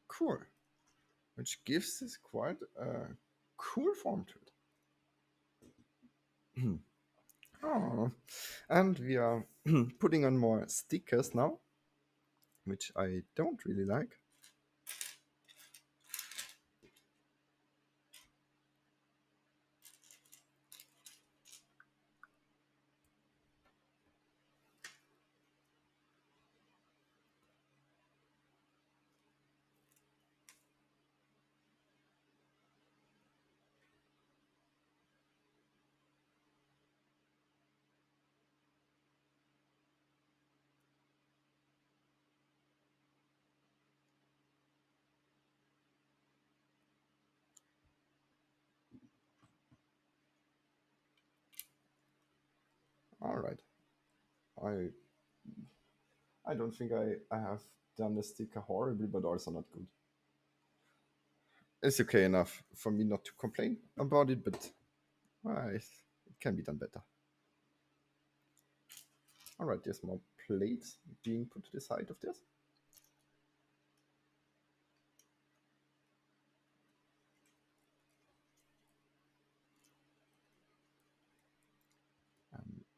Cool. Which gives this quite a cool form to it. Oh, and we are putting on more stickers now, which I don't really like. All right. I I don't think I have done the sticker horribly, but also not good. It's okay enough for me not to complain about it, but it can be done better. All right, there's more plates being put to the side of this.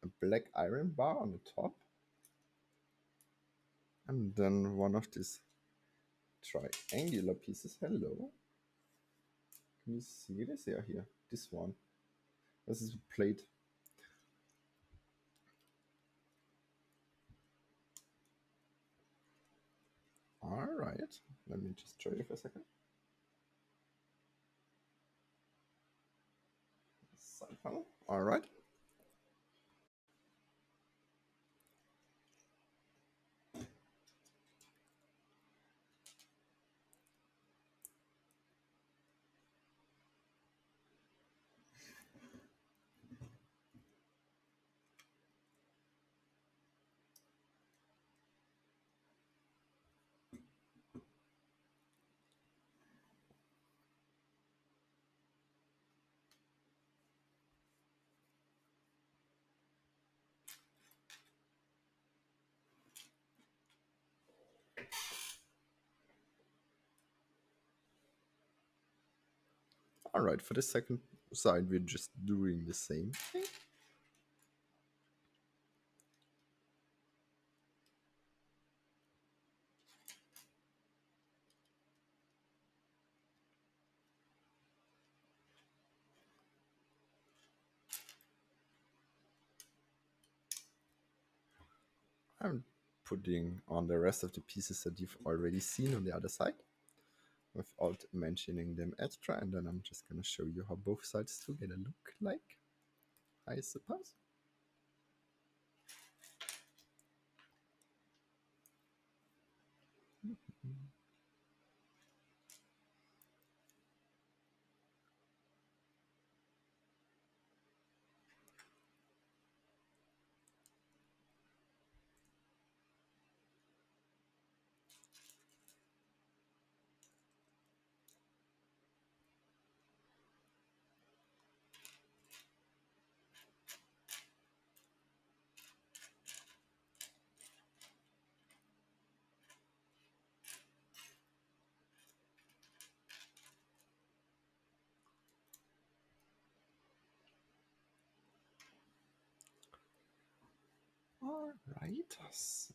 A black iron bar on the top. And then one of these triangular pieces. Hello. Can you see this? Yeah, here. This one. This is a plate. All right. Let me just show you for a second. Side panel. All right. All right. For the second side, we're just doing the same thing. I'm putting on the rest of the pieces that you've already seen on the other side without mentioning them extra, and then I'm just going to show you how both sides together look like, I suppose. Alright, so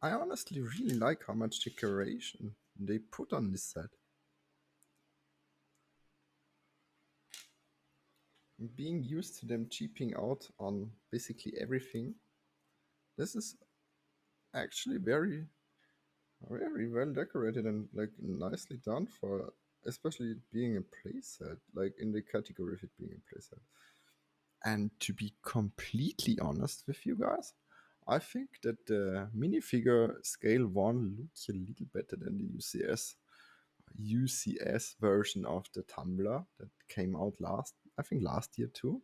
I honestly really like how much decoration they put on this set. Being used to them cheaping out on basically everything, this is actually very well decorated and like nicely done for, especially it being a playset, like in the category of it being a playset. And to be completely honest with you guys, I think that the minifigure scale 1 looks a little better than the UCS version of the Tumbler that came out I think last year too.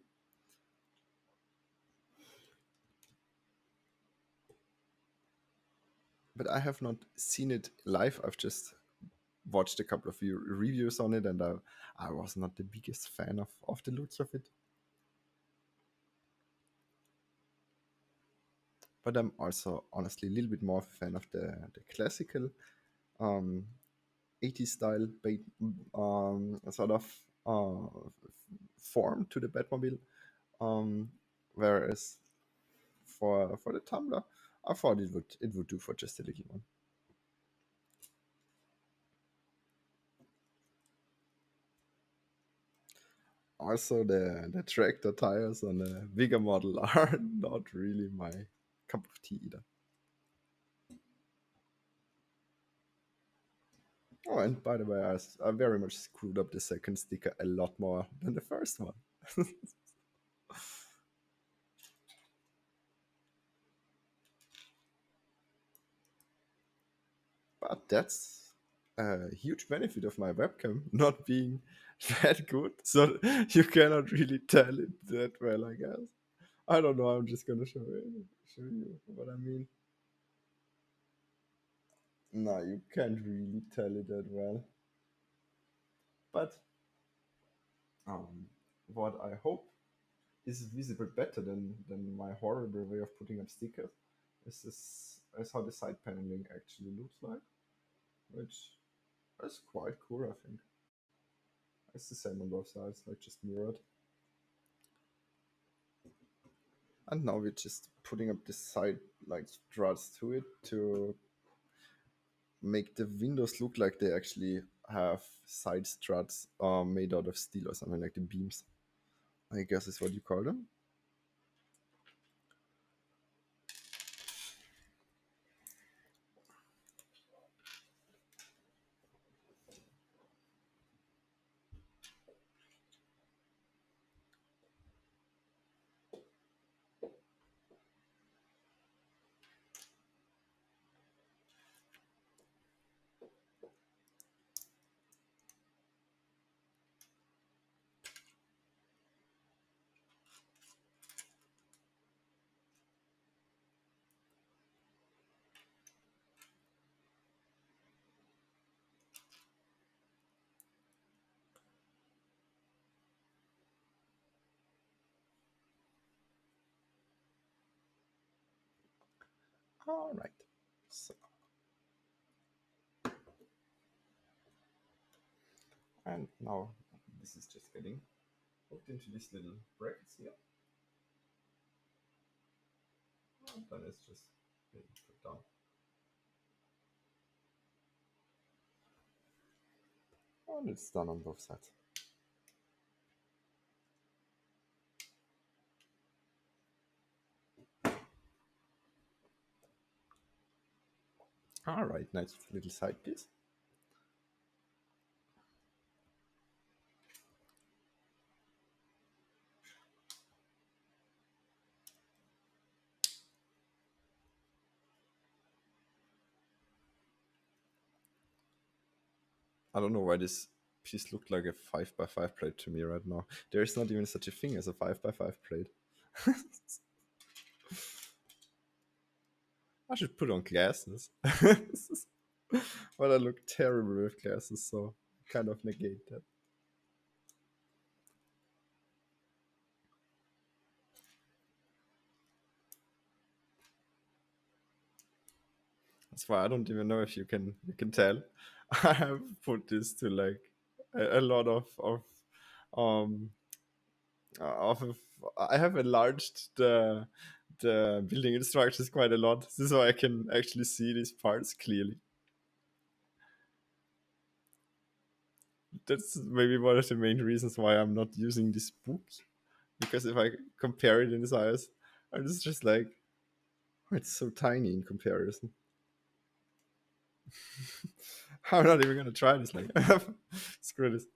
But I have not seen it live. I've just watched a couple of reviews on it, and I was not the biggest fan of the looks of it. But I'm also honestly a little bit more of a fan of the classical um, 80s style sort of form to the Batmobile. Whereas for the Tumbler, I thought it would do for just a little one. Also, the tractor tires on the bigger model are not really my cup of tea either. Oh, and by the way, I very much screwed up the second sticker a lot more than the first one. But that's a huge benefit of my webcam not being that good, so you cannot really tell it that well, I guess. I don't know. I'm just gonna show you what I mean. No, you can't really tell it that well. But um, what I hope is visible better than my horrible way of putting up stickers is how the side paneling actually looks like, which is quite cool. I think it's the same on both sides, like just mirrored. And now we're just putting up the side like struts to it to make the windows look like they actually have side struts made out of steel or something, like the beams, I guess is what you call them. All right. So, and now this is just getting hooked into these little brackets here. And then it's just being put down. And it's done on both sides. All right, nice little side piece. I don't know why this piece looked like a 5x5 plate to me right now. There is not even such a thing as a 5x5 plate. I should put on glasses. But I look terrible with glasses, so kind of negate that. That's why I don't even know if you can tell. I have put this to like a lot um of I have enlarged the building instructions quite a lot, so I can actually see these parts clearly. That's maybe one of the main reasons why I'm not using this book, because if I compare it in size, I'm just like, oh, it's so tiny in comparison. I'm not even gonna try this. Like, screw this.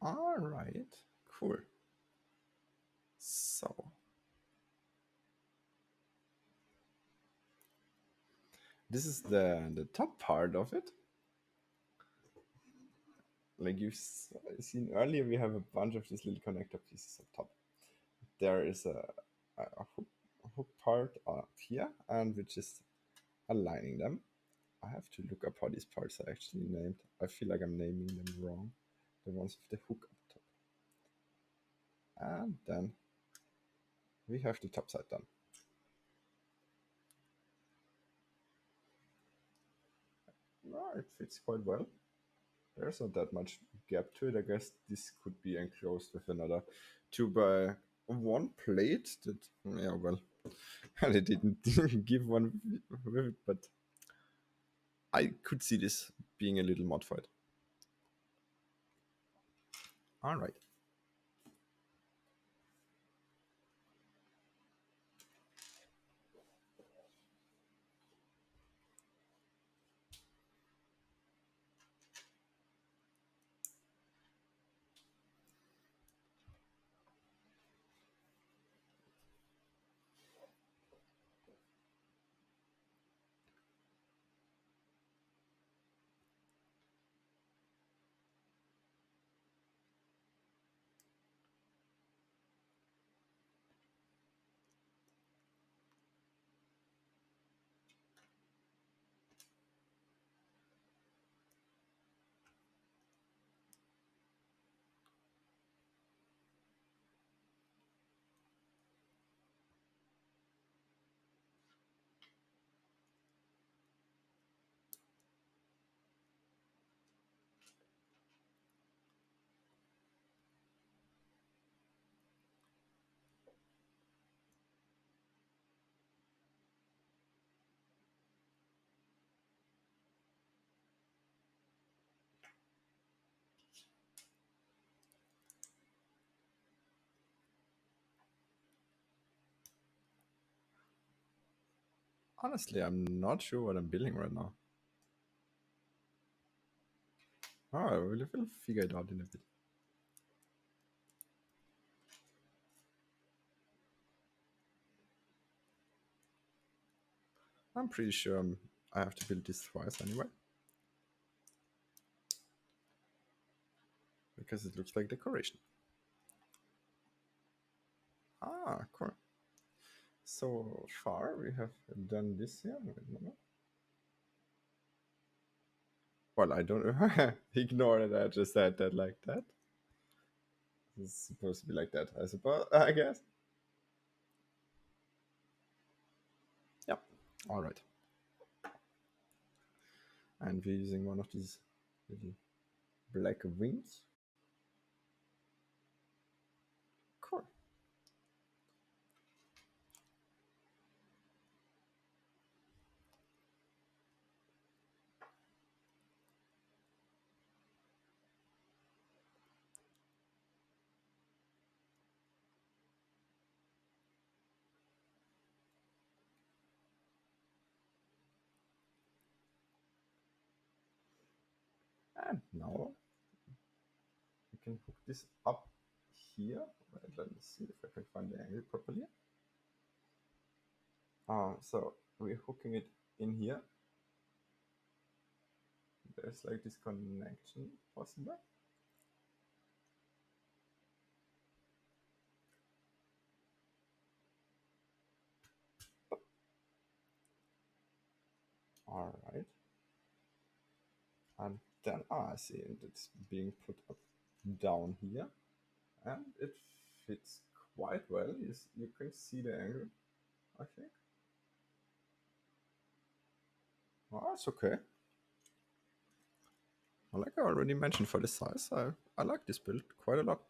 All right, cool. So this is the top part of it. Like you've seen earlier, we have a bunch of these little connector pieces up top. There is a hook part up here, and we're just aligning them. I have to look up how these parts are actually named. I feel like I'm naming them wrong. The ones with the hook up top. And then we have the top side done. No, it fits quite well. There's not that much gap to it. I guess this could be enclosed with another 2x1 plate. That, yeah, well, they didn't give one with it, but I could see this being a little modified. All right. Honestly, I'm not sure what I'm building right now. Oh, we'll figure it out in a bit. I'm pretty sure I have to build this twice anyway. Because it looks like decoration. Ah, cool. So far, we have done this here. Wait a minute. Well, I don't ignore that I just said that like that. It's supposed to be like that, I suppose, I guess. Yep. All right. And we're using one of these little black wings. Cool. And now we can hook this up here. Wait, let me see if I can find the angle properly. So we're hooking it in here. there's like this connection possible. All right. And then I see it's being put up down here, and it fits quite well. You can see the angle, I think. Oh, it's okay. Like I already mentioned, for the size, I like this build quite a lot.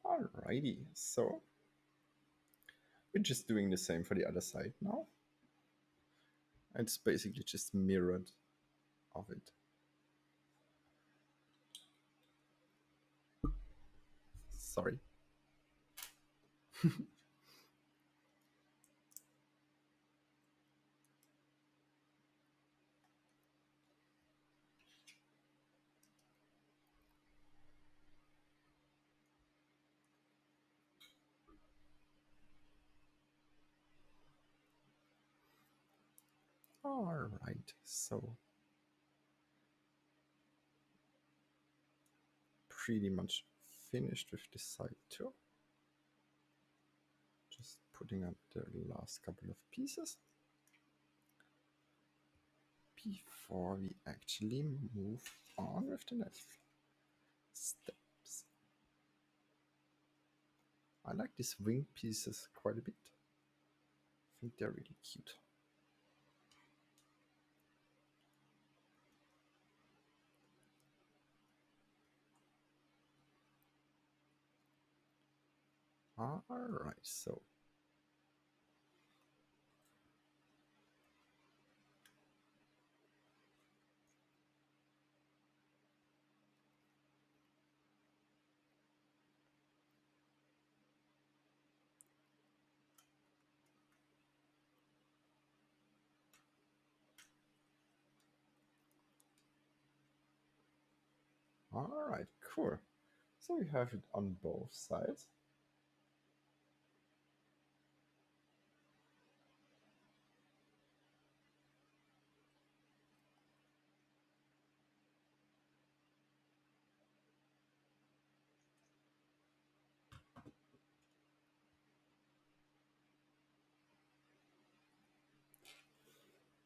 Alrighty, so we're just doing the same for the other side now. It's basically just mirrored of it. Sorry. Alright, so pretty much finished with this side too. Just putting up the last couple of pieces before we actually move on with the next steps. I like these wing pieces quite a bit. I think they're really cute. Alright, so alright, cool. So we have it on both sides.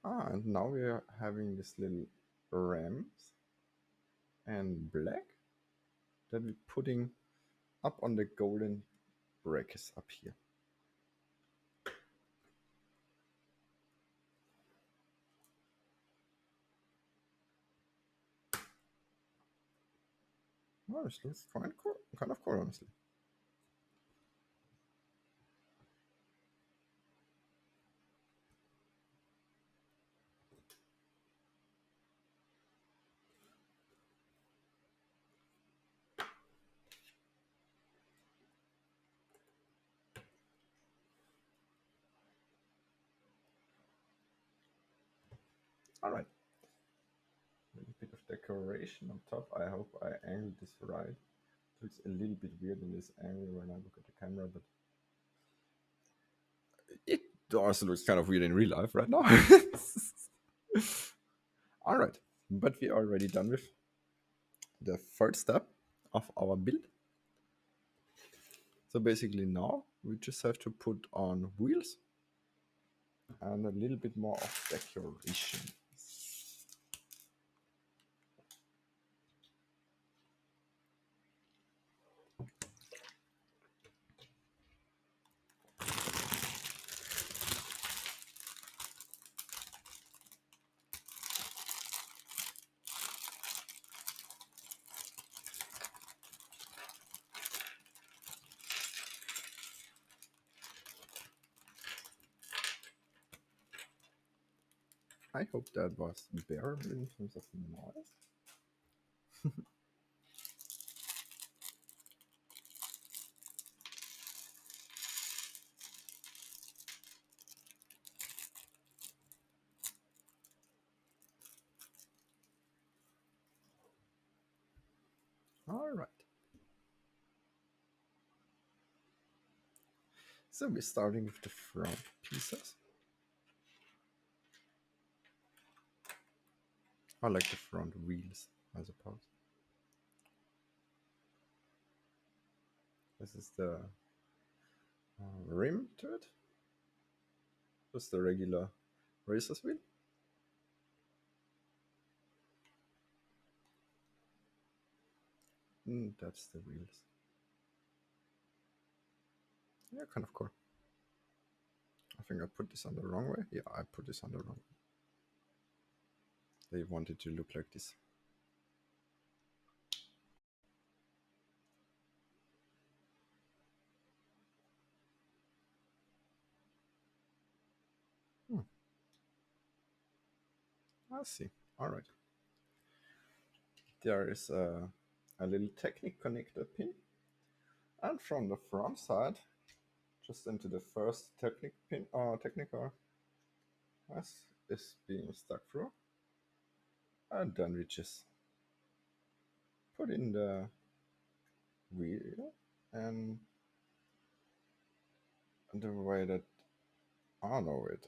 And now we are having this little rams and black that we're putting up on the golden brackets up here. Oh, this looks kind of cool, honestly. All right. A little bit of decoration on top. I hope I angled this right. It looks a little bit weird in this angle when I look at the camera, but it also looks kind of weird in real life right now. All right, but we're already done with the third step of our build. So basically now we just have to put on wheels and a little bit more of decoration. I hope that was bearable in terms of noise. All right. So we're starting with the front pieces. I like the front wheels, I suppose. This is the rim to it. Just the regular racer's wheel. That's the wheels. Yeah, kind of cool. I think I put this on the wrong way. Yeah, I put this on the wrong way. They wanted to look like this. I see. All right. There is a little Technic connector pin. And from the front side, just into the first Technic pin, Technical as is being stuck through. And then we just put in the wheel and the way that, oh no, wait,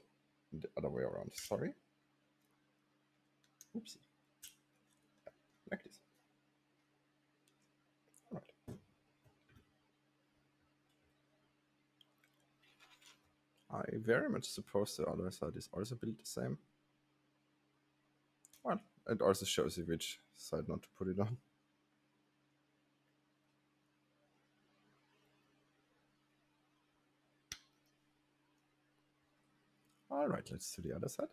the other way around, sorry. Oopsie. Like this. All right. I very much suppose the other side is also built the same. Well, it also shows you which side not to put it on. All right, let's do the other side.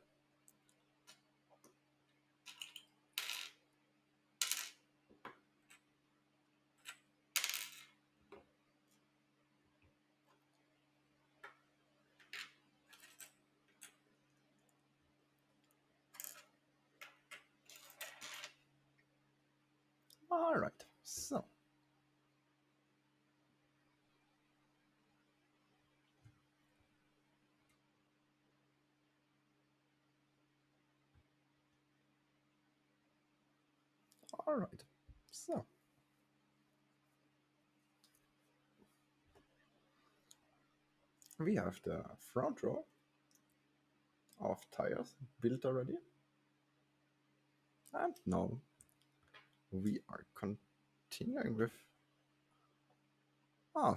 All right, so all right, so we have the front row of tires built already, and now we are continuing with.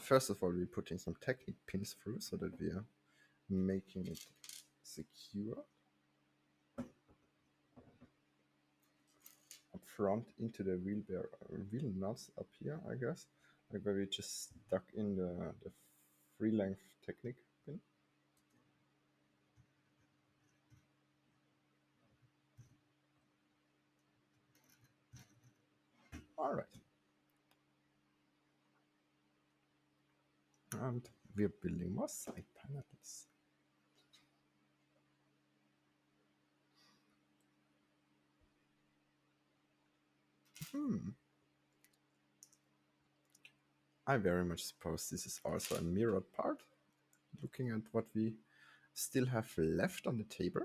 First of all, we're putting some Technic pins through so that we are making it secure up front into the wheel nuts up here, I guess, like where we just stuck in the free length Technic pin. All right. And we're building more side panels. I very much suppose this is also a mirrored part, looking at what we still have left on the table.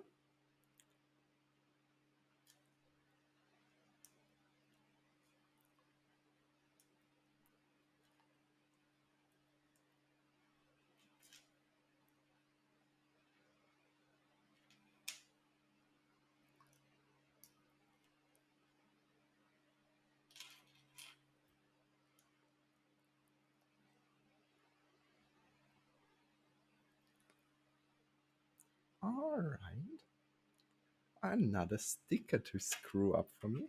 All right. Another sticker to screw up for me.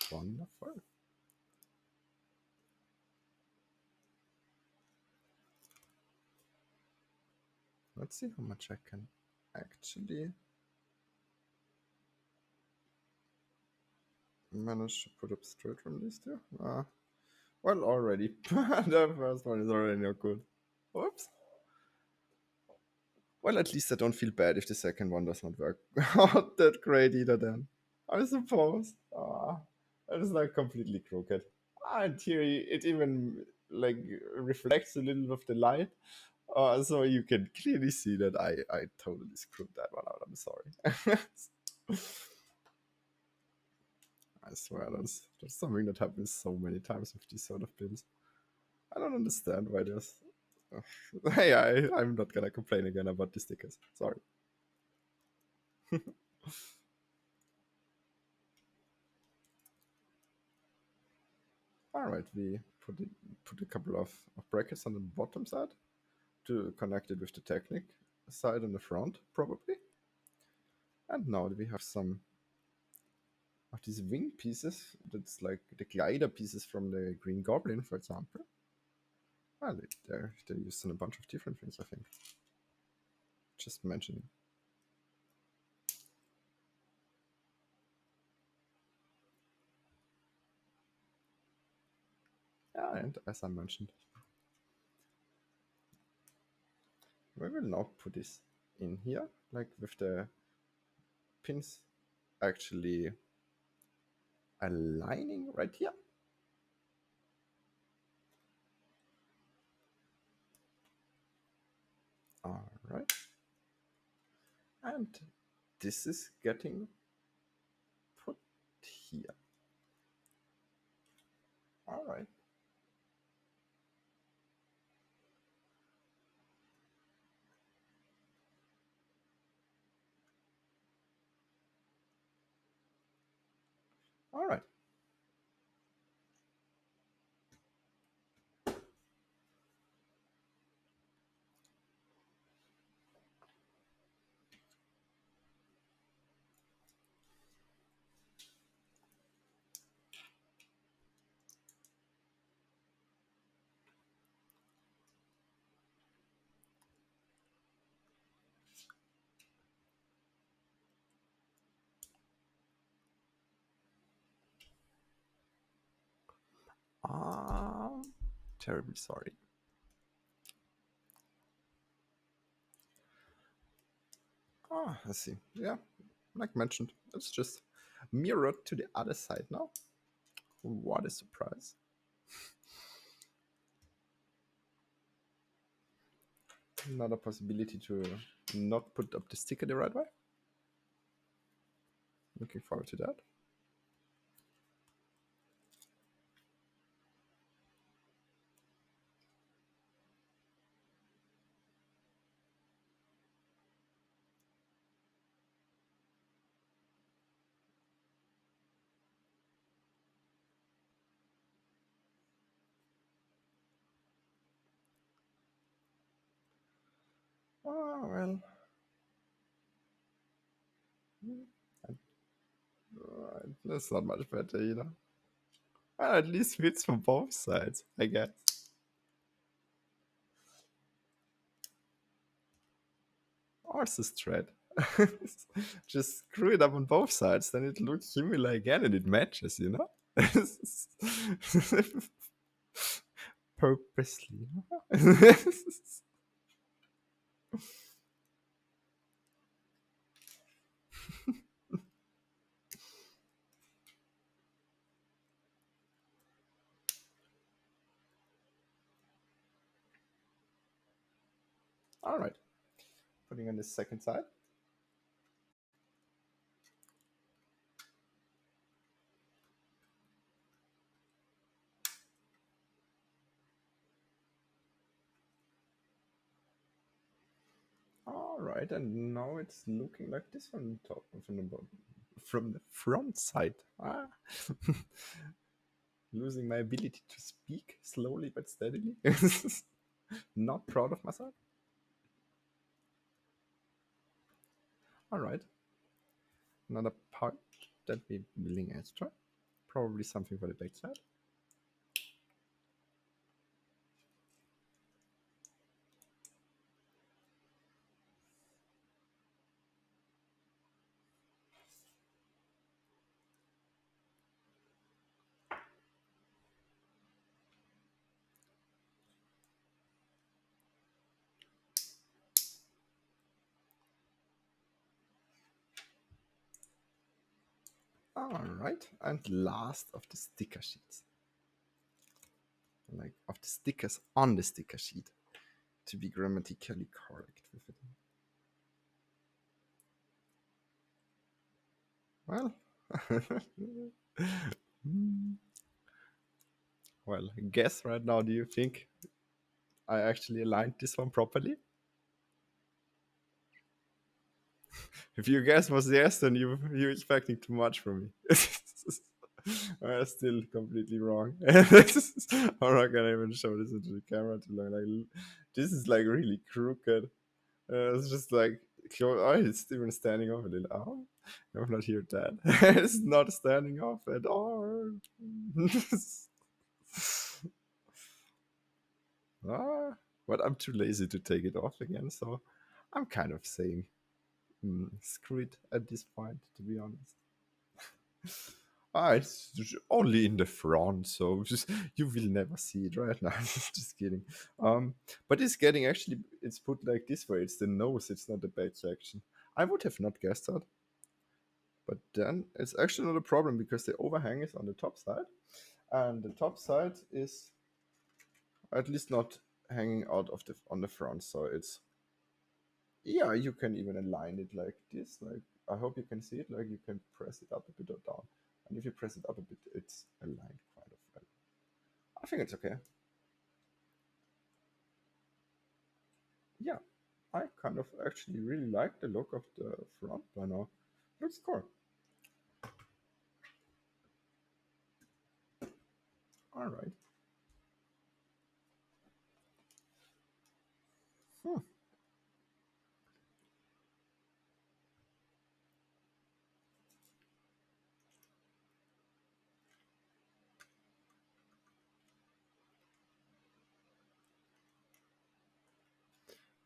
Wonderful. Let's see how much I can actually manage to put up straight from these two. Well, already. The first one is already not good. Oops. Well, at least I don't feel bad if the second one does not work out that great either then. I suppose. That is like completely crooked. And here it even like reflects a little of the light. So you can clearly see that I totally screwed that one out. I'm sorry. I swear that's something that happens so many times with these sort of builds. I don't understand why there's. Hey, I'm not gonna complain again about the stickers. Sorry. All right, we put a couple of brackets on the bottom side to connect it with the Technic side on the front, probably. And now we have some of these wing pieces. That's like the glider pieces from the Green Goblin, for example. Well, they're used in a bunch of different things, I think. Just mentioning. Yeah, and as I mentioned, we will now put this in here, like with the pins actually aligning right here. All right. And this is getting put here. All right. All right. Terribly sorry. Let's see. Yeah, like mentioned, it's just mirrored to the other side now. What a surprise. Another possibility to not put up the sticker the right way. Looking forward to that. Oh, well. That's not much better, you know. Well, at least fits for both sides, I guess. Or it's this thread. Just screw it up on both sides, then it looks similar again and it matches, you know? Purposely. All right. Putting on the second side. All right, and now it's looking like this one top from the bottom, from the front side. Losing my ability to speak slowly but steadily. Not proud of myself. All right, another part that we're building extra. Probably something for the backside. Alright, and last of the sticker sheets. Like of the stickers on the sticker sheet. To be grammatically correct with it. Well, well, guess right now, do you think I actually aligned this one properly? If your guess was yes, then you're expecting too much from me. I'm still completely wrong. I'm not gonna even show this into the camera too long. Like, this is like really crooked. It's just like, oh, it's even standing off a little. Oh, I've not heard that. It's not standing off at all. ah, but I'm too lazy to take it off again, so I'm kind of saying screw it at this point, to be honest. It's only in the front, so just you will never see it right now. Just kidding. But it's getting actually it's put like this way. It's the nose. It's not the back section. I would have not guessed that, but then it's actually not a problem because the overhang is on the top side, and the top side is at least not hanging out of the on the front. So it's yeah, you can even align it like this. Like I hope you can see it. Like you can press it up a bit or down, and if you press it up a bit, it's aligned quite well. I think it's okay. Yeah, I kind of actually really like the look of the front by now. Looks cool. All right. Hmm.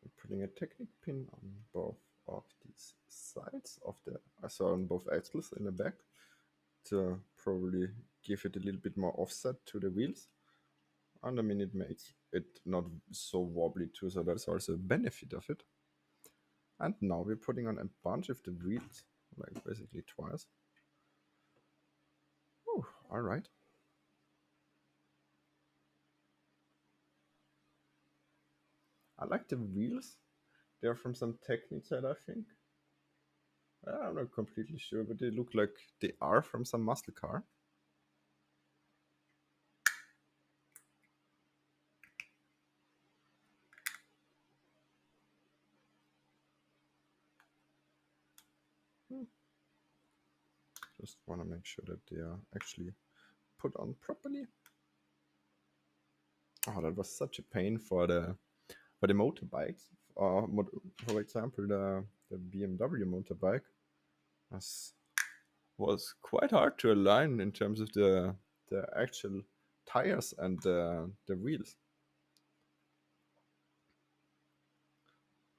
I'm putting a Technic pin on both of these sides of the, so on both axles in the back to probably give it a little bit more offset to the wheels. And I mean, it makes it not so wobbly too, so that's also a benefit of it. And now we're putting on a bunch of the wheels, like basically twice. Oh, all right. I like the wheels. They're from some Technic set, I think. I'm not completely sure, but they look like they are from some muscle car. Hmm. Just want to make sure that they are actually put on properly. Oh, that was such a pain for the motorbikes. For example, the BMW motorbike was quite hard to align in terms of the actual tires and the wheels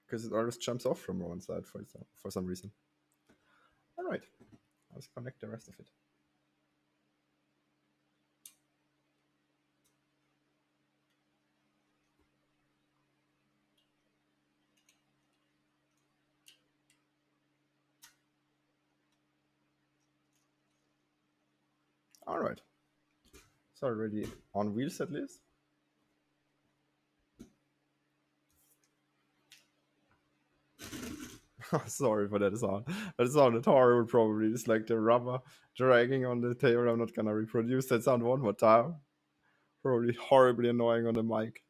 because it always jumps off from one side, for example, for some reason. All right, let's connect the rest of it. All right, it's already on wheels at least. Sorry for that sound. That sounded horrible, probably. It's like the rubber dragging on the table. I'm not gonna reproduce that sound one more time. Probably horribly annoying on the mic.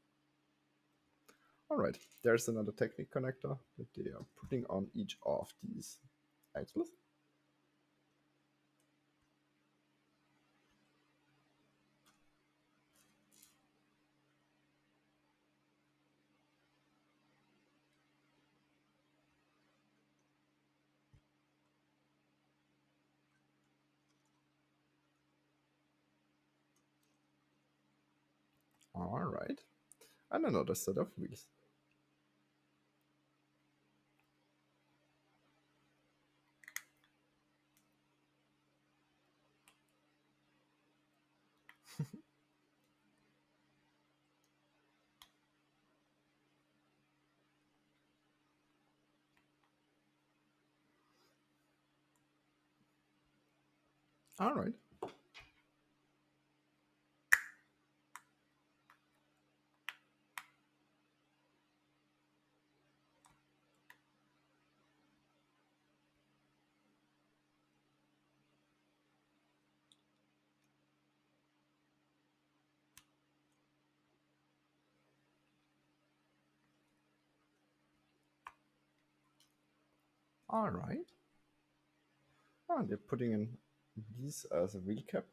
Alright, there's another Technic connector that they are putting on each of these axles. Alright, and another set of wheels. All right. All right. Oh, they're putting in these as a recap,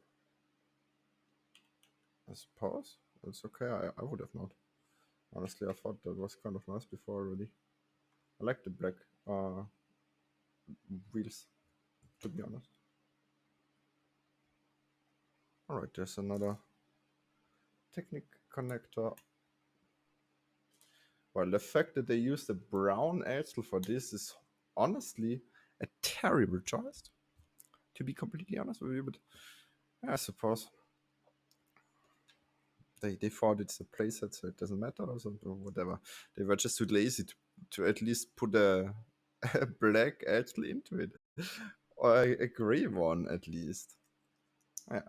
I suppose. It's okay. I would have not. Honestly, I thought that was kind of nice before already. I like the black wheels, to be honest. All right, there's another Technic connector. Well, the fact that they used a brown axle for this is honestly a terrible choice, to be completely honest with you. But I suppose they thought it's a playset, so it doesn't matter or something or whatever. They were just too lazy to at least put a black axle into it, or a gray one at least. Yeah.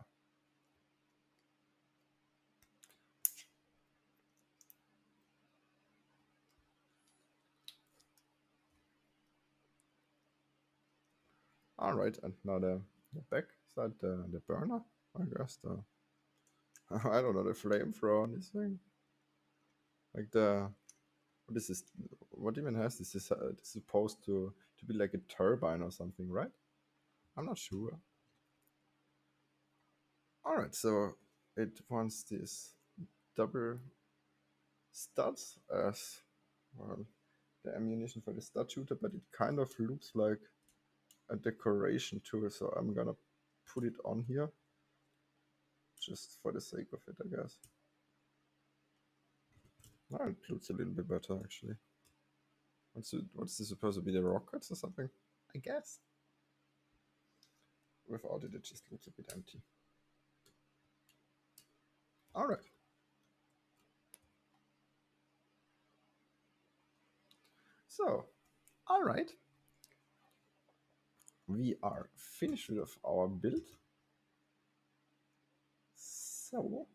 All right, and now the back side, the burner, I guess the I don't know, the flamethrower on this thing, like the what is this? What even has this? This is supposed to be like a turbine or something, right? I'm not sure. All right, so it wants this double studs as well, the ammunition for the stud shooter, but it kind of looks like a decoration too. So I'm gonna put it on here just for the sake of it, I guess. Now it looks a little bit better actually. What's this supposed to be? The rockets or something? I guess. Without it, it just looks a bit empty. All right. So, all right. We are finished with our build. So,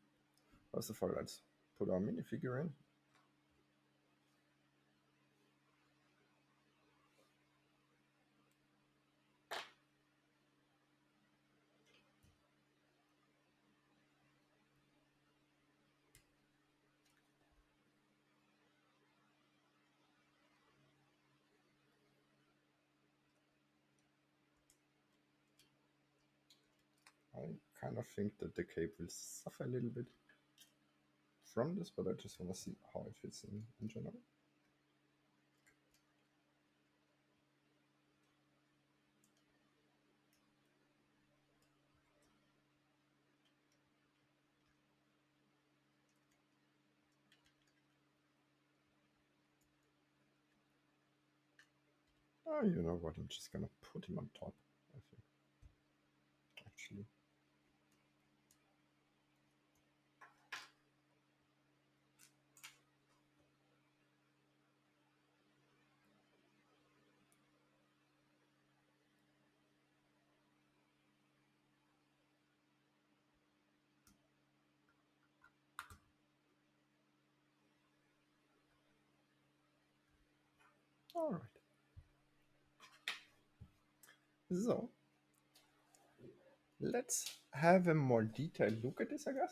first of all, let's put our minifigure in. I kind of think that the cape will suffer a little bit from this, but I just want to see how it fits in general. Oh, you know what? I'm just gonna put him on top, I think, actually. All right. So, let's have a more detailed look at this, I guess.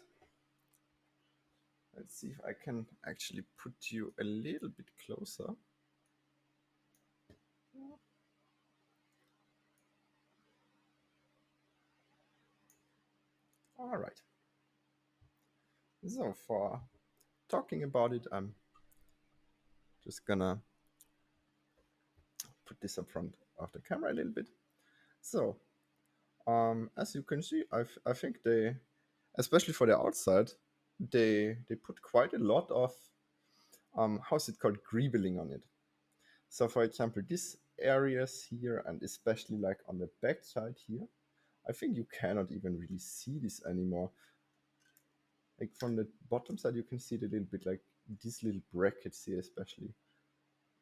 Let's see if I can actually put you a little bit closer. All right. So, for talking about it, I'm just gonna put this up front of the camera a little bit. So, as you can see, I think they, especially for the outside, they put quite a lot of how's it called, greebling on it. So, for example, these areas here, and especially like on the back side here, I think you cannot even really see this anymore. Like from the bottom side, you can see it a little bit, like these little brackets here, especially.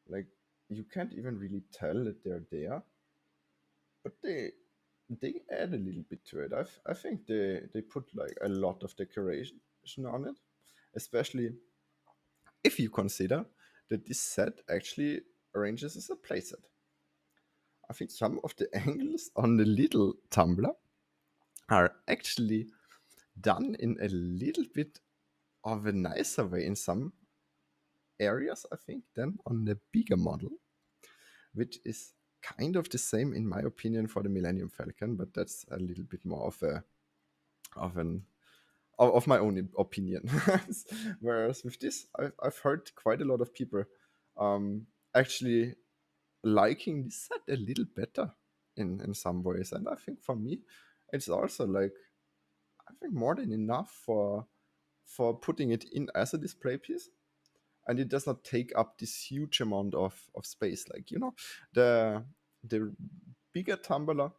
Like you can't even really tell that they're there, but they add a little bit to it. I think they put like a lot of decoration on it, especially if you consider that this set actually arranges as a playset. I think some of the angles on the little tumbler are actually done in a little bit of a nicer way in some areas, I think, than on the bigger model, which is kind of the same in my opinion for the Millennium Falcon, but that's a little bit more of a of an of my own opinion. Whereas with this, I've heard quite a lot of people actually liking this set a little better in some ways, and I think for me, it's also like I think more than enough for putting it in as a display piece, and it does not take up this huge amount of space. Like the bigger tumbler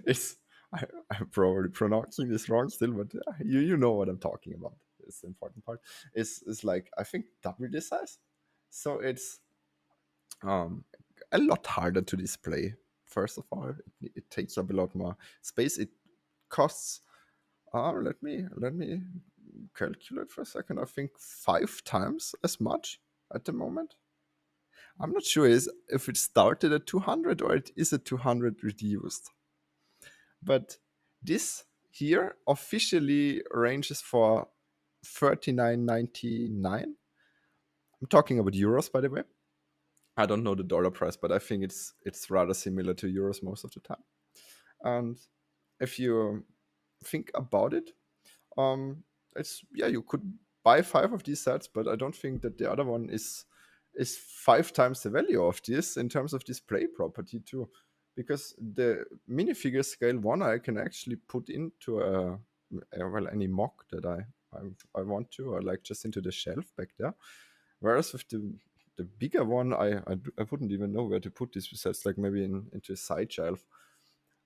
is I'm probably pronouncing this wrong still, but you know what I'm talking about. It's the important part. Is like I think double this size, so it's um a lot harder to display. First of all, it takes up a lot more space. It costs. Let me calculate for a second. I think 5 times as much at the moment. I'm not sure if it started at 200 or it is at 200 reduced. But this here officially ranges for 39.99. I'm talking about euros, by the way. I don't know the dollar price, but I think it's rather similar to euros most of the time. And if you think about it, um, it's yeah, you could buy 5 of these sets, but I don't think that the other one is 5 times the value of this in terms of display property too, because the minifigure scale one I can actually put into well, any mock that I want to, or like just into the shelf back there. Whereas with the bigger one, I wouldn't even know where to put this besides like maybe into a side shelf.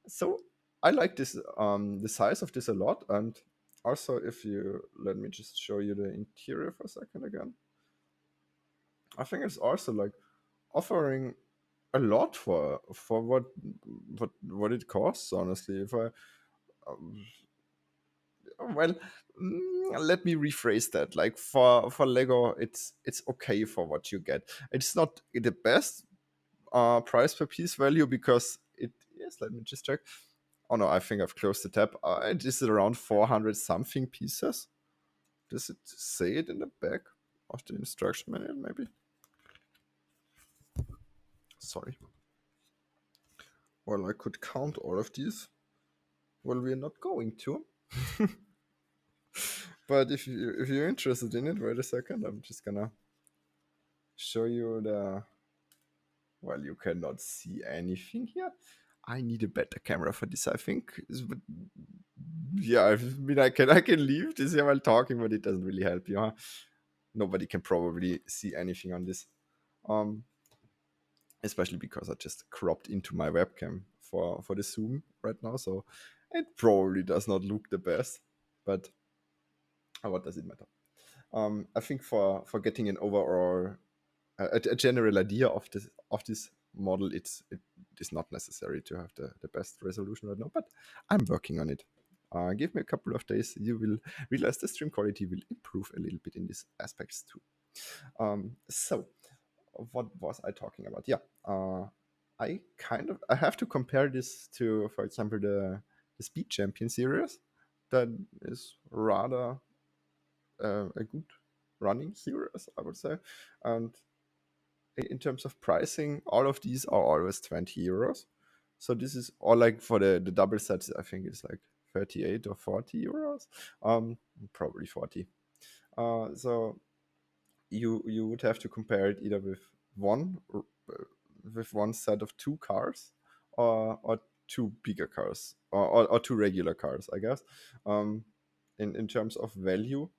So I like this the size of this a lot, and also if you let me just show you the interior for a second again. I think it's also like offering a lot for what it costs. Honestly, if I um, well, let me rephrase that. Like for Lego, it's okay for what you get. It's not the best price per piece value because it is. Let me just check. Oh no, I think I've closed the tab. It is around 400 something pieces. Does it say it in the back of the instruction manual? Maybe. Sorry. Well, I could count all of these. Well, we're not going to. But if you're interested in it, wait a second. I'm just gonna show you the. Well, you cannot see anything here. I need a better camera for this. I think. Yeah, I mean, I can leave this here while talking, but it doesn't really help you. Huh? Nobody can probably see anything on this. Um, Especially because I just cropped into my webcam for the Zoom right now, so it probably does not look the best. But what does it matter? I think for getting an overall a general idea of this model, it is not necessary to have the best resolution right now, but I'm working on it. Give me a couple of days, you will realize the stream quality will improve a little bit in these aspects too. So, what was I talking about? Yeah, I have to compare this to, for example, the Speed Champion series. That is rather a good running series, I would say, and in terms of pricing, all of these are always 20 euros. So this is all like for the double sets, I think it's like 38 or 40 euros. Probably 40. So you would have to compare it either with one set of two cars, or two bigger cars, or two regular cars, I guess, in terms of value.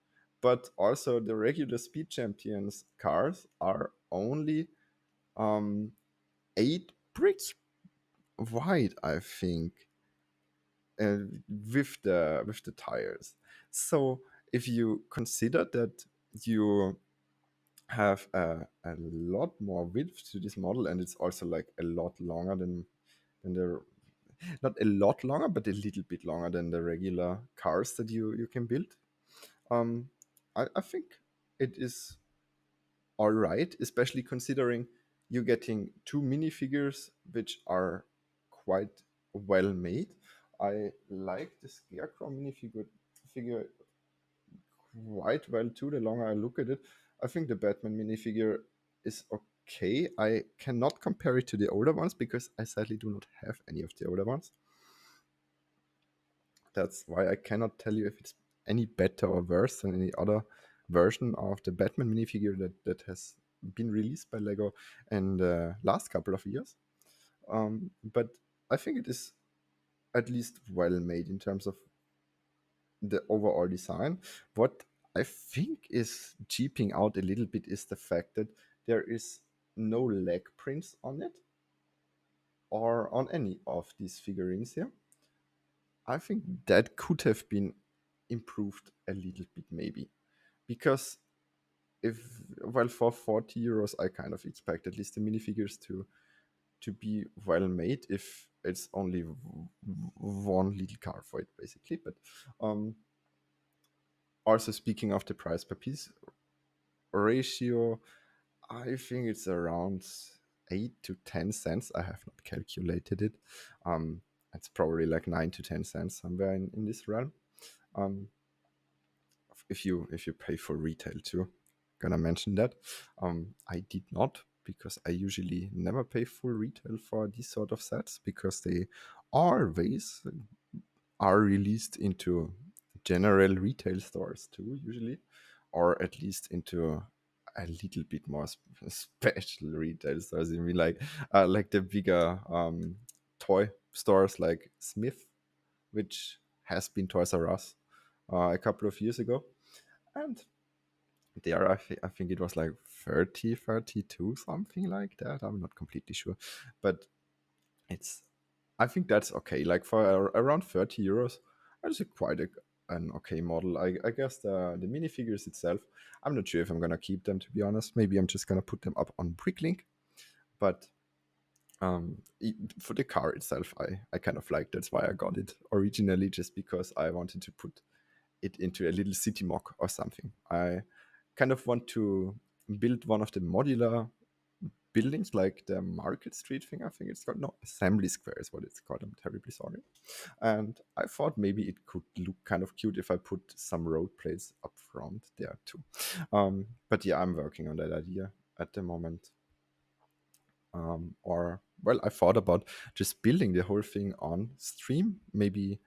But also the regular Speed Champions cars are only 8 bricks wide, I think, with the tires. So if you consider that you have a lot more width to this model, and it's also like a lot longer than the not a lot longer, but a little bit longer than the regular cars that you can build. Um, I think it is all right, especially considering you're getting two minifigures which are quite well made. I like the Scarecrow minifigure quite well too. The longer I look at it, I think the Batman minifigure is okay. I cannot compare it to the older ones because I sadly do not have any of the older ones. That's why I cannot tell you if it's any better or worse than any other version of the Batman minifigure that has been released by Lego in the last couple of years. But I think it is at least well made in terms of the overall design. What I think is cheaping out a little bit is the fact that there is no leg prints on it or on any of these figurines here. I think that could have been improved a little bit, maybe. Because if, well, for 40 euros, I kind of expect at least the minifigures to be well made if it's only one little car for it, basically. But also, speaking of the price per piece ratio, I think it's around 8 to 10 cents. I have not calculated it. It's probably like 9 to 10 cents somewhere in this realm. Um, if you pay for retail too, gonna mention that. I did not, because I usually never pay full retail for these sort of sets, because they always are released into general retail stores too, usually, or at least into a little bit more special retail stores. I mean, like the bigger toy stores like Smith, which has been Toys R Us a couple of years ago. And there, I think it was like 30, 32, something like that. I'm not completely sure. But it's, I think that's okay. Like for around 30 euros, that's an okay model. I guess the minifigures itself, I'm not sure if I'm going to keep them, to be honest. Maybe I'm just going to put them up on Bricklink. But for the car itself, I kind of like, that's why I got it originally, just because I wanted to put it into a little city mock or something. I kind of want to build one of the modular buildings, like the Market Street thing. I think it's called, no, Assembly Square is what it's called. I'm terribly sorry. And I thought maybe it could look kind of cute if I put some road plates up front there too. But yeah, I'm working on that idea at the moment. Or, well, I thought about just building the whole thing on stream. Maybe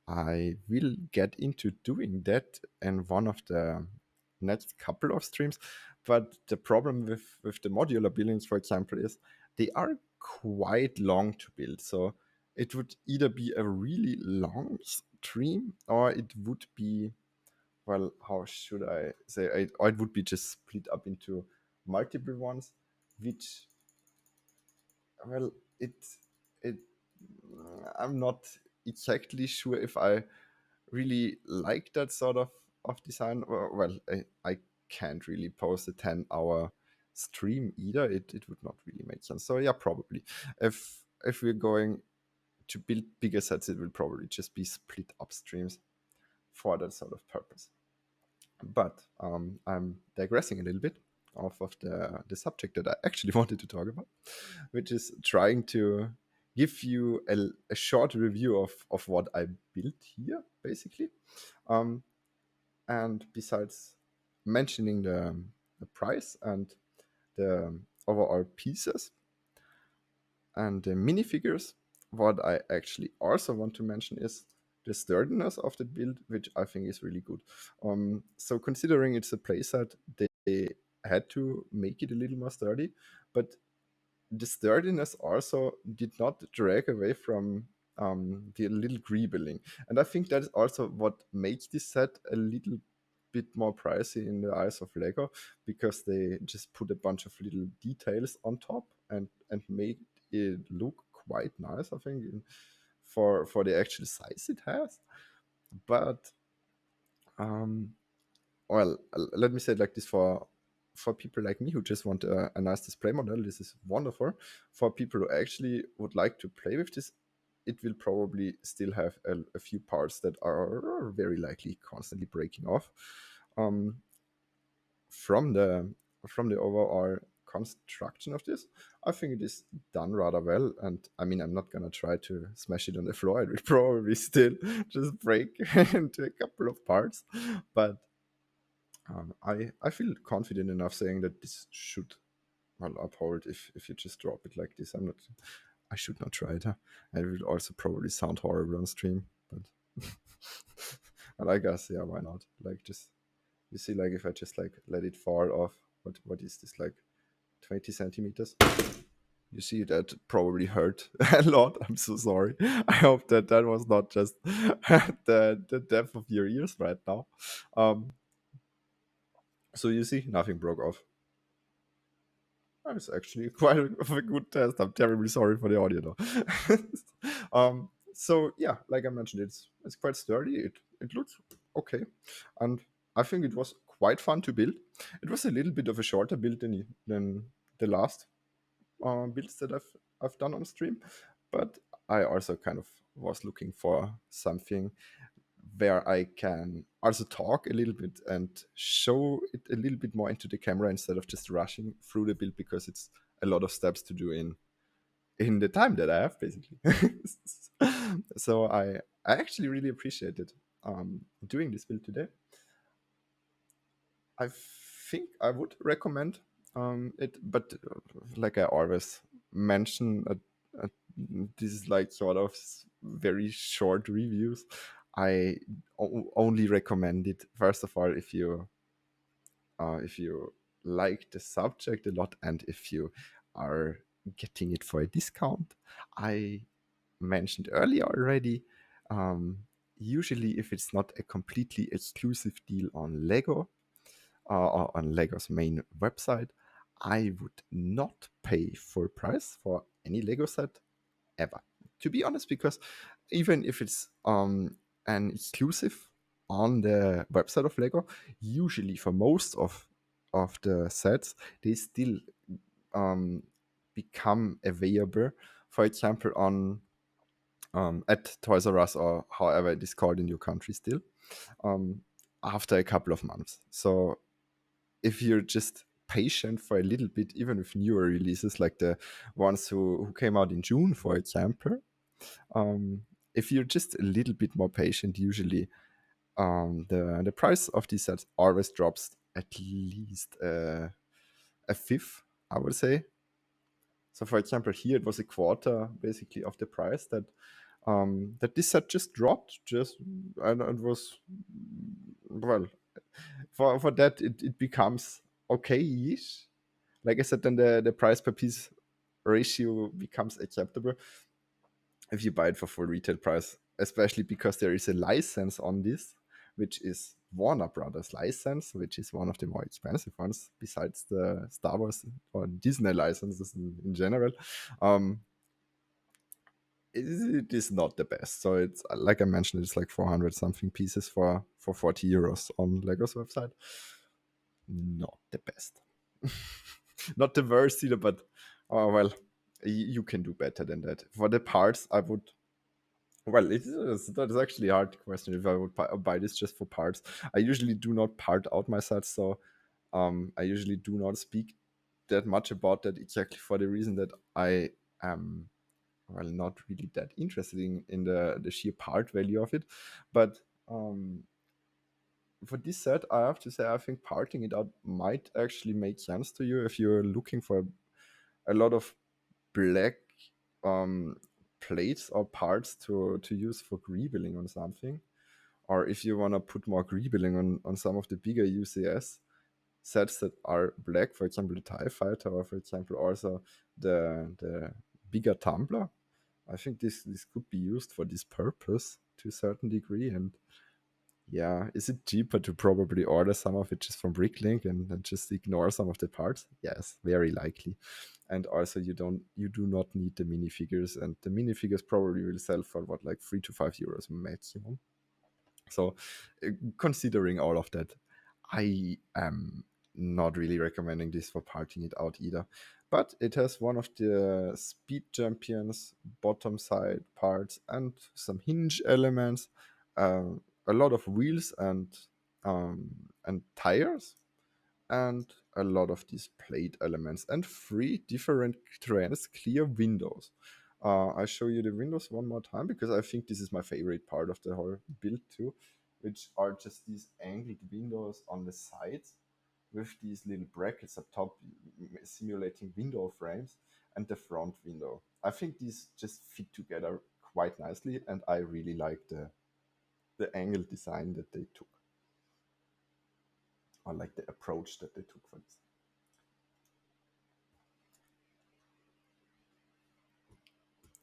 I will get into doing that in one of the next couple of streams. But the problem with the modular buildings, for example, is they are quite long to build. So it would either be a really long stream, or it would be, well, how should I say it? Or it would be just split up into multiple ones, which, well, it I'm not exactly sure if I really like that sort of design. Well, I can't really post a 10-hour stream either. It would not really make sense. So yeah, probably if we're going to build bigger sets, it will probably just be split up streams for that sort of purpose. But I'm digressing a little bit off of the subject that I actually wanted to talk about, which is trying to give you a short review of what I built here, basically. Um, and besides mentioning the price and the overall pieces and the minifigures, what I actually also want to mention is the sturdiness of the build, which I think is really good. So considering it's a playset, they had to make it a little more sturdy, but the sturdiness also did not drag away from the little greebling. And I think that is also what makes this set a little bit more pricey in the eyes of Lego, because they just put a bunch of little details on top and make it look quite nice, I think, for the actual size it has. But well, let me say it like this: for people like me who just want a nice display model, this is wonderful. For people who actually would like to play with this, it will probably still have a few parts that are very likely constantly breaking off. From the overall construction of this, I think it is done rather well. And I mean, I'm not gonna try to smash it on the floor. It will probably still just break into a couple of parts. But I feel confident enough saying that this should well uphold if you just drop it like this. I should not try it. Huh? It would also probably sound horrible on stream, but and I guess yeah, why not? Like just you see, like if I just like let it fall off, what is this, like 20 centimeters? You see that probably hurt a lot. I'm so sorry. I hope that that was not just the depth of your ears right now. Um, so you see, nothing broke off. That's actually quite a good test. I'm terribly sorry for the audio though. So yeah, like I mentioned, it's quite sturdy. It looks okay, and I think it was quite fun to build. It was a little bit of a shorter build than the last builds that I've done on stream, but I also kind of was looking for something where I can also talk a little bit and show it a little bit more into the camera instead of just rushing through the build, because it's a lot of steps to do in the time that I have, basically. So I actually really appreciated doing this build today. I think I would recommend it, but like I always mention, this is like sort of very short reviews. I only recommend it first of all if you like the subject a lot and if you are getting it for a discount. I mentioned earlier already. Usually, if it's not a completely exclusive deal on Lego, or on Lego's main website, I would not pay full price for any Lego set ever. To be honest, because even if it's an exclusive on the website of Lego, usually for most of the sets, they still um, become available. For example, on at Toys R Us, or however it is called in your country still, um, after a couple of months. So if you're just patient for a little bit, even with newer releases like the ones who came out in June, for example, if you're just a little bit more patient, usually the price of these sets always drops at least a fifth, I would say. So, for example, here it was a quarter basically of the price that this set just dropped. And it was, well, for that it becomes okay-ish. Like I said, then the price per piece ratio becomes acceptable if you buy it for full retail price, especially because there is a license on this, which is Warner Brothers license, which is one of the more expensive ones besides the Star Wars or Disney licenses in general. Um, it is not the best. So it's like I mentioned, it's like 400 something pieces for 40 euros on Lego's website. Not the best. Not the worst either, but oh well, you can do better than that. For the parts, I would. Well, that is actually a hard question if I would buy this just for parts. I usually do not part out my sets, so I usually do not speak that much about that, exactly for the reason that I am well not really that interested in the sheer part value of it. But for this set, I have to say I think parting it out might actually make sense to you if you're looking for a lot of black um, plates or parts to use for greebling on something, or if you want to put more greebling on some of the bigger UCS sets that are black, for example the TIE Fighter, or for example also the bigger Tumbler. I think this could be used for this purpose to a certain degree. And yeah, is it cheaper to probably order some of it just from Bricklink and just ignore some of the parts? Yes, very likely. And also you do not need the minifigures, and the minifigures probably will sell for what, like 3 to 5 euros maximum. So considering all of that, I am not really recommending this for parting it out either. But it has one of the speed champions bottom side parts and some hinge elements, a lot of wheels and tires, and a lot of these plate elements and three different trans clear windows. I show you the windows one more time because I think this is my favorite part of the whole build too, which are just these angled windows on the sides with these little brackets up top simulating window frames, and the front window. I think these just fit together quite nicely, and I really like the angle design that they took. I like the approach that they took for this.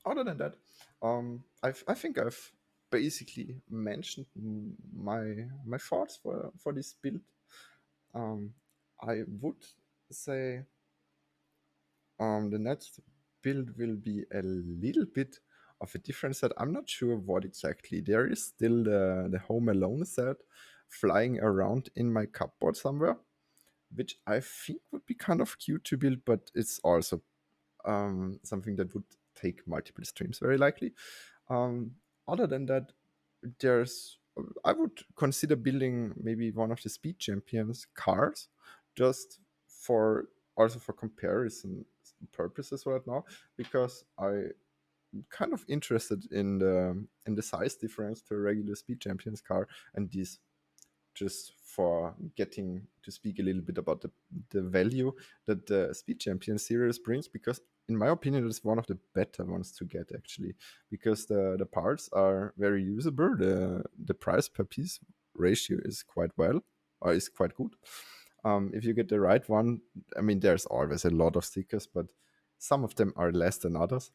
Other than that, I think I've basically mentioned my thoughts for this build. Um, I would say the next build will be a little bit of a different set. I'm not sure what exactly. There is still the Home Alone set flying around in my cupboard somewhere, which I think would be kind of cute to build, but it's also something that would take multiple streams very likely. Um, Other than that, there's I would consider building maybe one of the Speed Champions cars, just for also for comparison purposes right now, because I'm kind of interested in the size difference to a regular Speed Champions car, and this just for getting to speak a little bit about the value that the Speed Champion series brings, because in my opinion it's one of the better ones to get actually, because the parts are very usable, the price per piece ratio is quite well, or is quite good. If you get the right one, I mean there's always a lot of stickers, but some of them are less than others,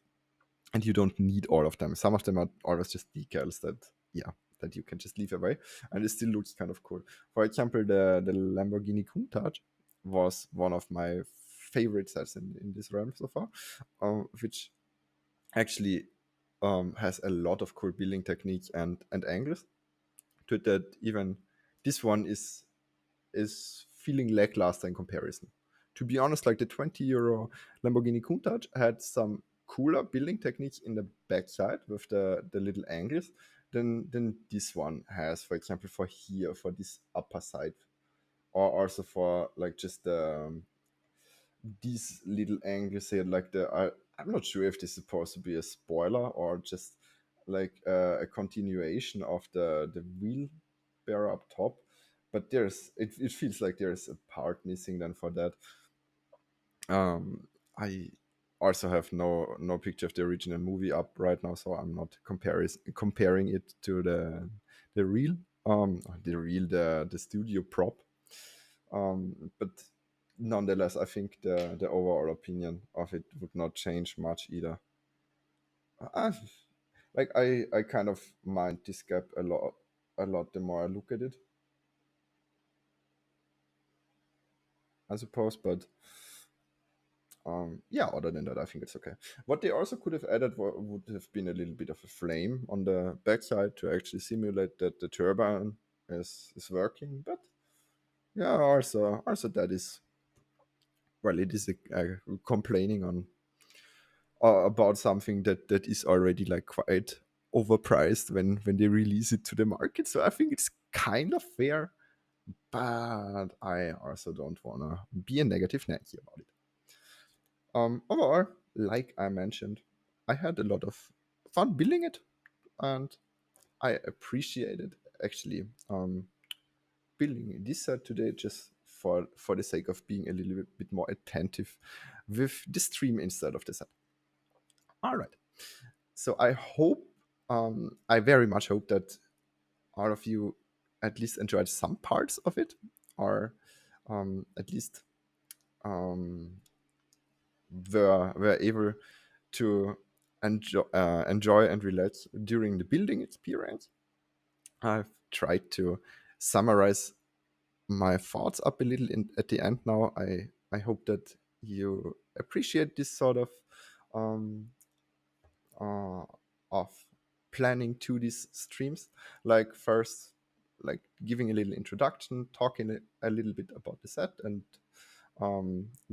and you don't need all of them. Some of them are always just decals that, yeah, that you can just leave away, and it still looks kind of cool. For example, the Lamborghini Countach was one of my favorite sets in this realm so far, which actually has a lot of cool building technique and angles to it, that even this one is feeling lackluster in comparison. To be honest, like the 20 euro Lamborghini Countach had some cooler building techniques in the backside with the little angles than this one has, for example, for here, for this upper side, or also for like just these little angles here, like I'm not sure if this is supposed to be a spoiler or just like a continuation of the wheel bearer up top, but it feels like there's a part missing then for that. I also have no picture of the original movie up right now, so I'm not comparing it to the real the studio prop. But nonetheless, I think the overall opinion of it would not change much either. I, I kind of mind this gap a lot the more I look at it, I suppose. But yeah, other than that, I think it's okay. What they also could have added would have been a little bit of a flame on the backside to actually simulate that the turbine is working. But yeah, also that is, well, it is a complaining on about something that is already like quite overpriced when they release it to the market. So I think it's kind of fair, but I also don't wanna be a negative Nancy about it. Overall, like I mentioned, I had a lot of fun building it, and I appreciated actually building this set today just for the sake of being a little bit more attentive with the stream instead of the set. All right. So I very much hope that all of you at least enjoyed some parts of it, or at least um, were able to enjoy and relax during the building experience. I've tried to summarize my thoughts up a little at the end now. I hope that you appreciate this sort um, uh, of planning to these streams. Like first, like giving a little introduction, talking a little bit about the set, and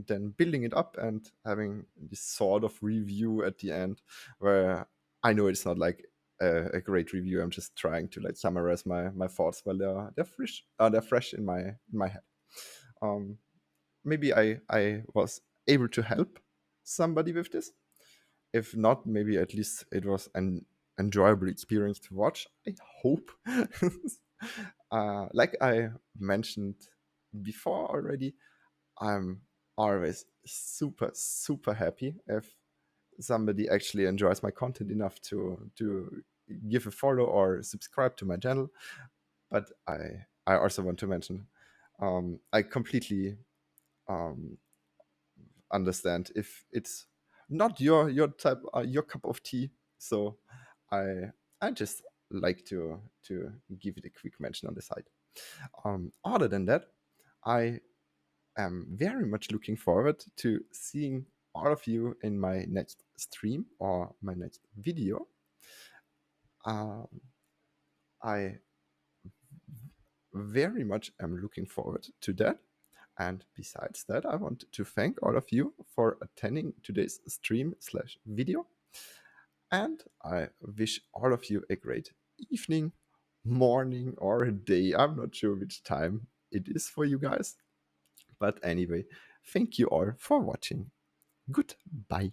then building it up and having this sort of review at the end, where I know it's not like a great review. I'm just trying to like summarize my thoughts while they're fresh in my head. Um, Maybe I was able to help somebody with this. If not, maybe at least it was an enjoyable experience to watch. I hope. Like I mentioned before already, I'm always super happy if somebody actually enjoys my content enough to give a follow or subscribe to my channel. But I also want to mention, I completely um, understand if it's not your type, your cup of tea. So I I just like to give it a quick mention on the side. Other than that, I am very much looking forward to seeing all of you in my next stream or my next video. Um, I very much am looking forward to that. And besides that, I want to thank all of you for attending today's stream slash video. And I wish all of you a great evening, morning, or day. I'm not sure which time it is for you guys. But anyway, thank you all for watching. Goodbye.